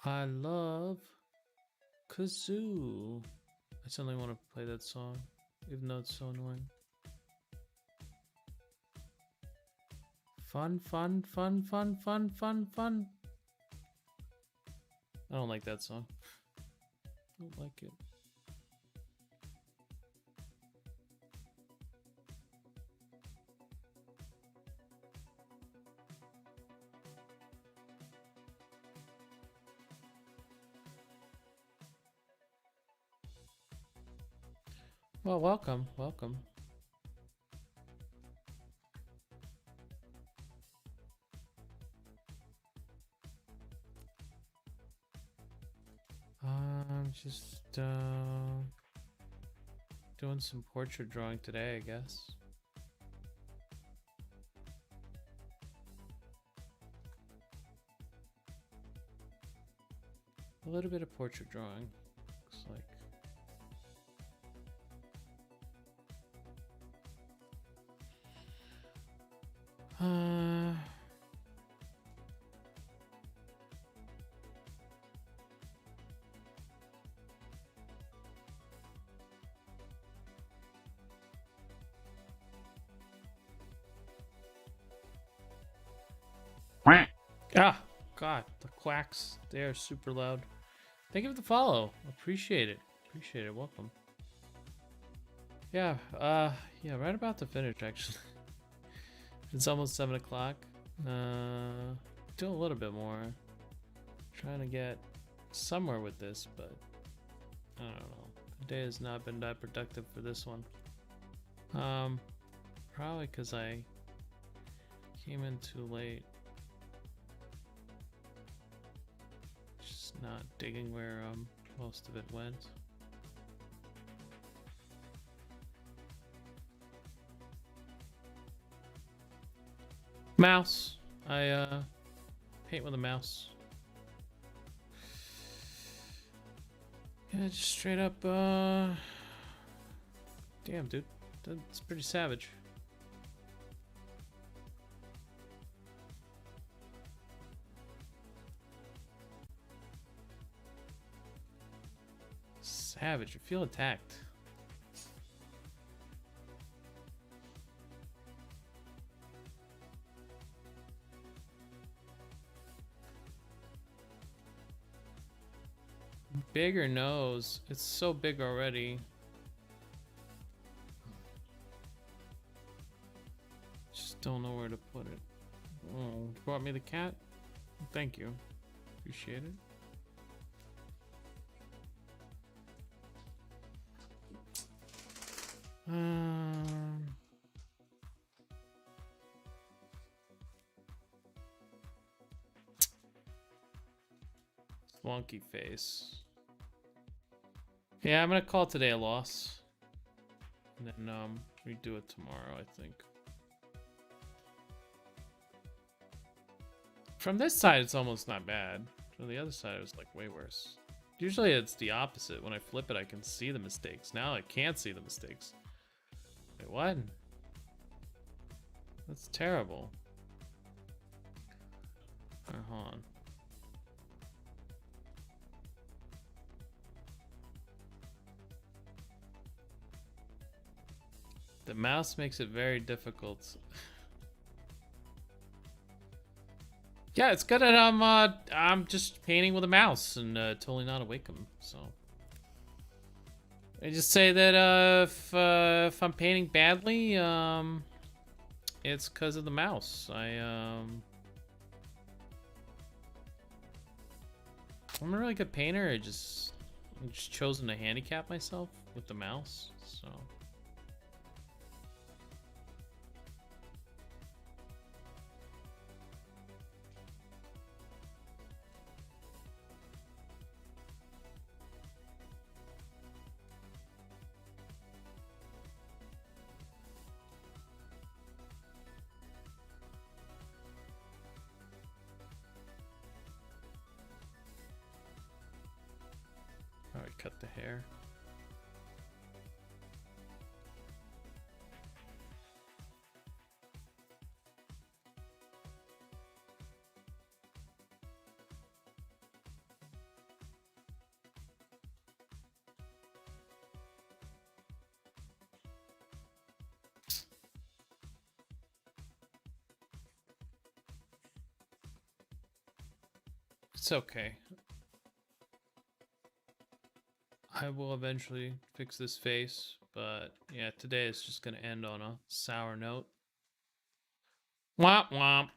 I love Kazoo. I suddenly want to play that song, even though it's so annoying. Fun, fun, fun, fun, fun, fun, fun. I don't like that song. I don't like it. Well, welcome, welcome. I'm just doing some portrait drawing today, I guess. A little bit of portrait drawing, looks like. Ah, God, the quacks, they are super loud. Thank you for the follow. Appreciate it. Appreciate it. Welcome. Yeah, yeah, right about to finish actually. It's almost 7 o'clock. Do a little bit more. Trying to get somewhere with this, but I don't know. The day has not been that productive for this one. Probably because I came in too late. Just not digging where most of it went. Mouse. I paint with a mouse. Yeah, just straight up damn, dude. That's pretty savage. Savage. I feel attacked. Bigger nose. It's so big already. Just don't know where to put it. Oh, you brought me the cat? Thank you. Appreciate it. Wonky face. Yeah, I'm gonna call today a loss. And then redo it tomorrow, I think. From this side it's almost not bad. From the other side it was like way worse. Usually it's the opposite. When I flip it I can see the mistakes. Now I can't see the mistakes. Wait, what? That's terrible. Alright, hold on. The mouse makes it very difficult. Yeah, it's good at I'm just painting with a mouse and totally not a Wacom, so I just say that if I'm painting badly, it's because of the mouse. I'm a really good painter. I'm just chosen to handicap myself with the mouse, so. I cut the hair. It's okay. I will eventually fix this face, but yeah, today is just gonna end on a sour note. Womp womp.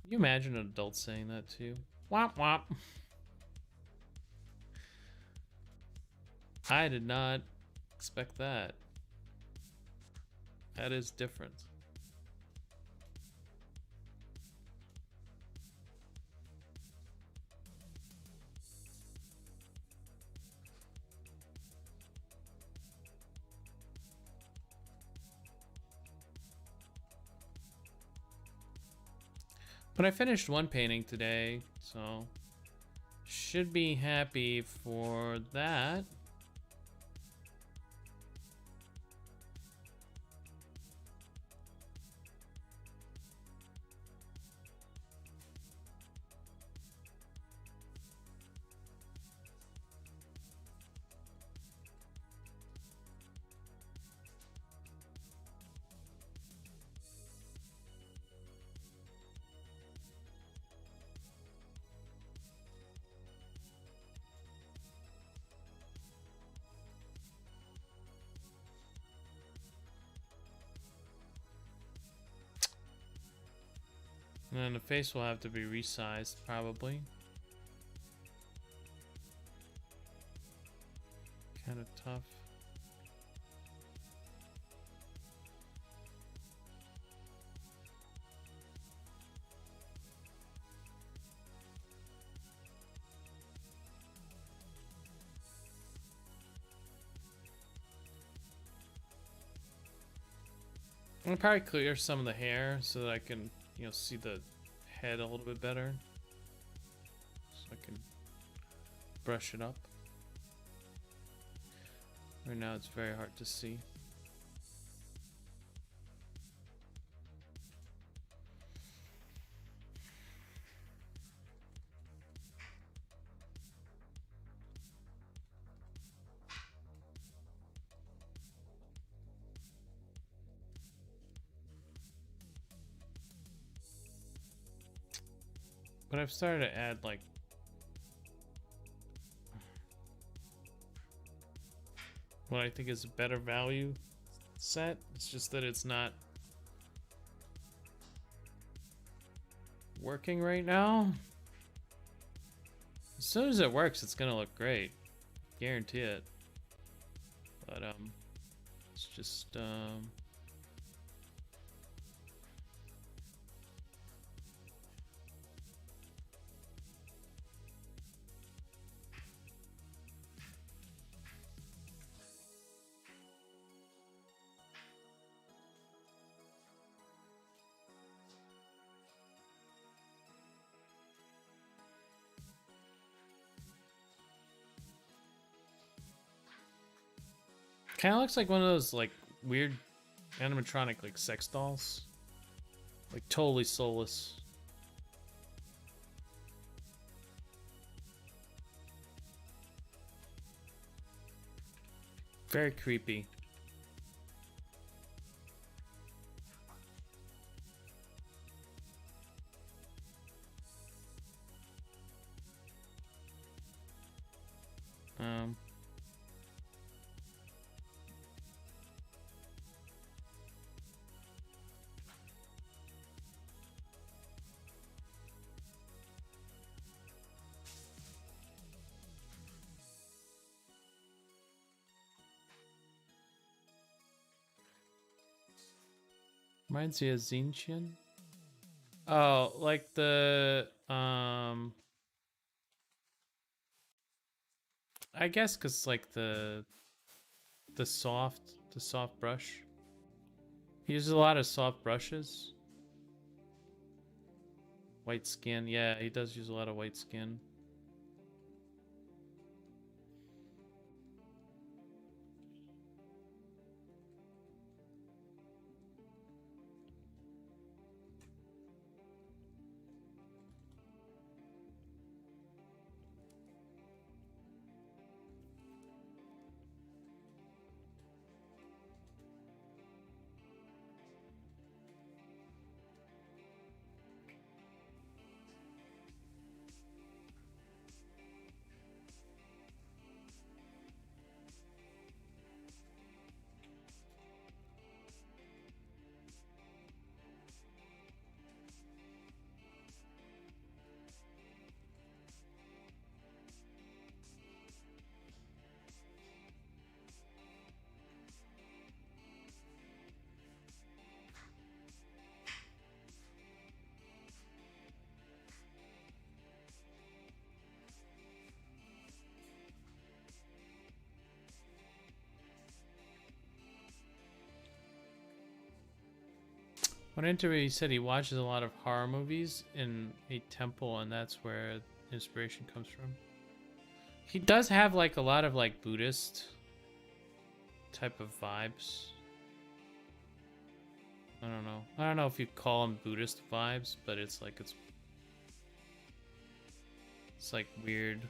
Can you imagine an adult saying that to you? Womp womp. I did not expect that. That is different. But I finished one painting today, so should be happy for that. And then the face will have to be resized, probably. Kind of tough. I'll probably clear some of the hair so that I can, you know, see the head a little bit better. So I can brush it up. Right now it's very hard to see. But I've started to add like what I think is a better value set. It's just that it's not working right now. As soon as it works, it's gonna look great. Guarantee it. But it's just kind of looks like one of those like weird animatronic like sex dolls. Like totally soulless. Very creepy. Reminds me of Xinqian. Oh, like the I guess cuz like the soft brush. He uses a lot of soft brushes White skin. Yeah, he does use a lot of white skin. On an interview, he said he watches a lot of horror movies in a temple, and that's where inspiration comes from. He does have like a lot of like Buddhist type of vibes. I don't know. I don't know if you call them Buddhist vibes, but it's like it's like weird.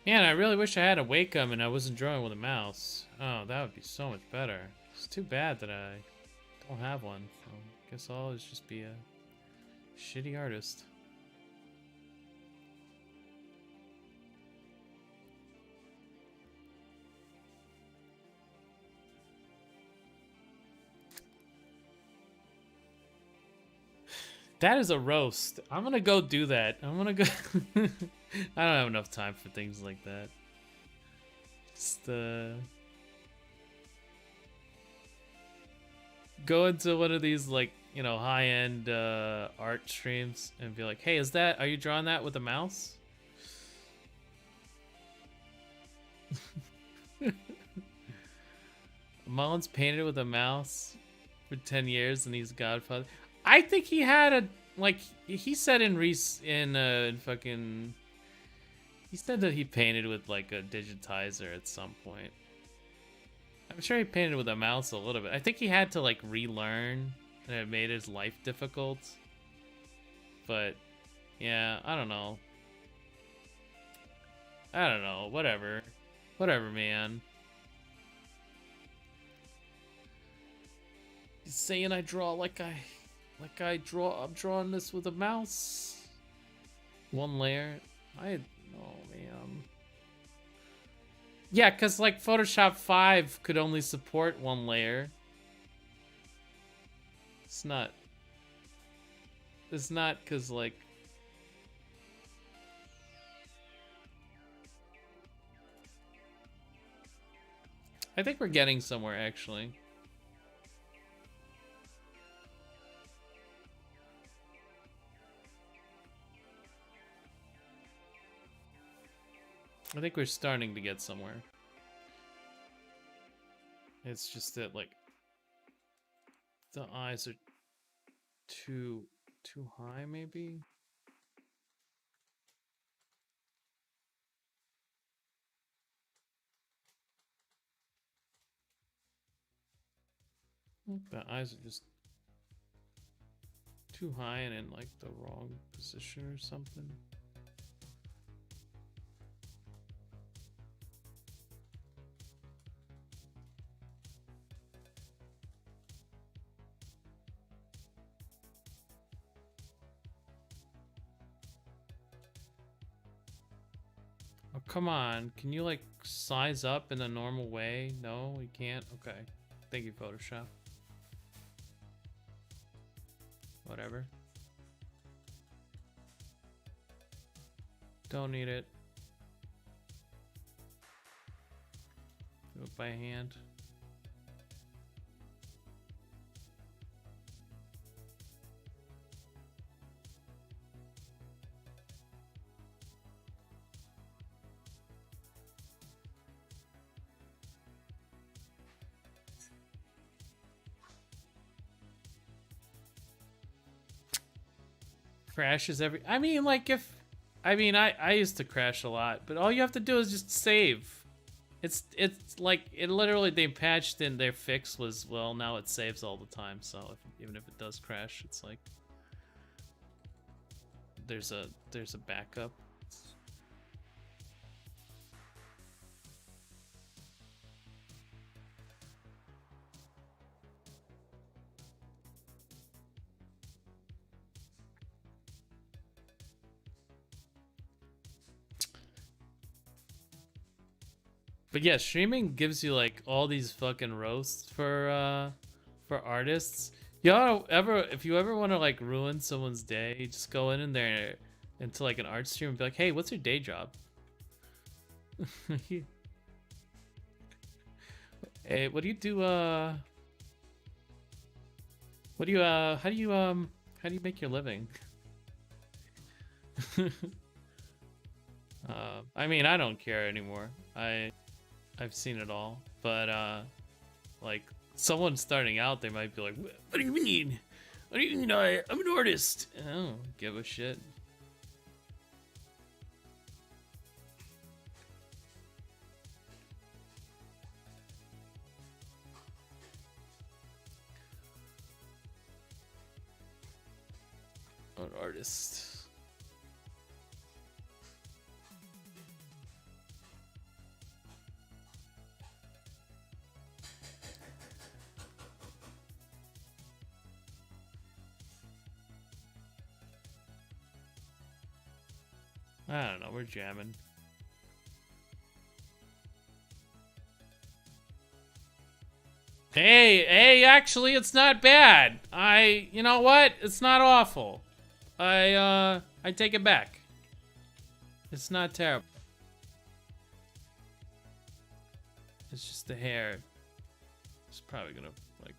Man, I really wish I had a Wacom and I wasn't drawing with a mouse. Oh, that would be so much better. It's too bad that I don't have one. So I guess I'll always just be a shitty artist. That is a roast. I'm gonna go do that. I'm gonna go. I don't have enough time for things like that. Just go into one of these like, you know, high-end art streams and be like, "Hey, are you drawing that with a mouse?" Mullins painted with a mouse for 10 years and he's Godfather. I think he had a, like, he said he said that he painted with like a digitizer at some point. I'm sure he painted with a mouse a little bit. I think he had to like relearn and it made his life difficult. But yeah, I don't know. Whatever, man. He's saying I draw I'm drawing this with a mouse. One layer. Man. Yeah, because like Photoshop 5 could only support one layer. It's not because like I think we're getting somewhere actually. I think we're starting to get somewhere. It's just that like the eyes are too high maybe. The eyes are just too high and in like the wrong position or something. Oh, come on. Can you like size up in the normal way? No, we can't. Okay. Thank you, Photoshop. Whatever. Don't need it. Do it by hand. Crashes every. I mean, like if. I used to crash a lot, but all you have to do is just save. It's like it literally they patched in their fix was well now it saves all the time. So even if it does crash, it's like there's a backup. But yeah, streaming gives you like all these fucking roasts for artists. Y'all ever if you ever want to like ruin someone's day, just go in there into like an art stream and be like, "Hey, what's your day job?" Hey, what do you do what do you how do you make your living? I mean, I don't care anymore. I've seen it all, but like someone starting out, they might be like, "What do you mean? What do you mean? I'm an artist." I don't give a shit. An artist. I don't know, we're jamming. Hey, actually, it's not bad. You know what? It's not awful. I take it back. It's not terrible. It's just the hair. It's probably gonna, like...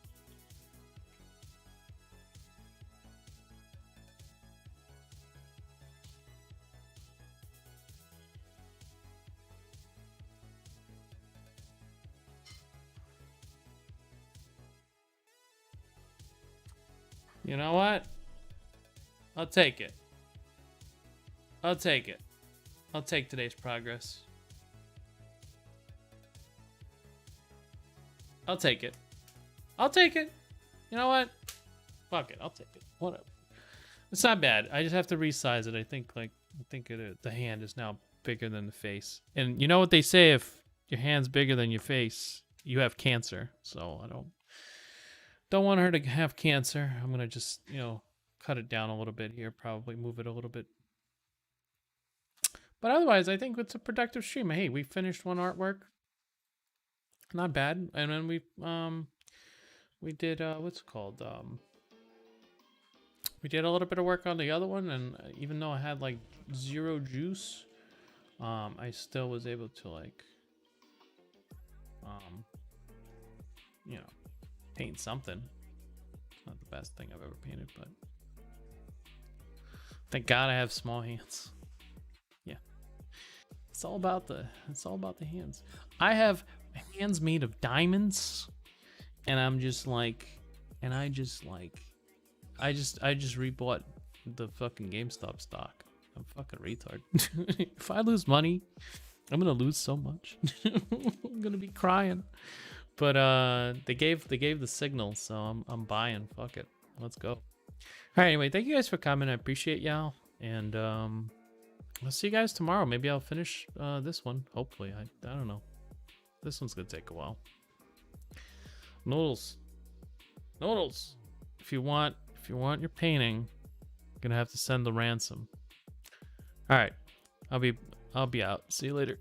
You know what? I'll take it. I'll take it. I'll take today's progress. I'll take it. I'll take it. You know what? Fuck it. I'll take it. Whatever. It's not bad. I just have to resize it. I think the hand is now bigger than the face. And you know what they say? If your hand's bigger than your face, you have cancer. So I don't want her to have cancer. I'm gonna just, cut it down a little bit here, probably move it a little bit. But otherwise, I think it's a productive stream. Hey, we finished one artwork. Not bad. And then we did what's it called? We did a little bit of work on the other one, and even though I had like zero juice, I still was able to like paint something. Not the best thing I've ever painted, but thank God I have small hands. Yeah. It's all about the hands. I have hands made of diamonds, and I just rebought the fucking GameStop stock. I'm fucking retard. If I lose money, I'm gonna lose so much. I'm gonna be crying. But they gave the signal, so I'm buying. Fuck it. Let's go. All right, anyway, thank you guys for coming. I appreciate y'all. And I'll see you guys tomorrow. Maybe I'll finish this one. Hopefully. I don't know. This one's gonna take a while. Noodles. If you want your painting, you're gonna have to send the ransom. All right. I'll be out. See you later.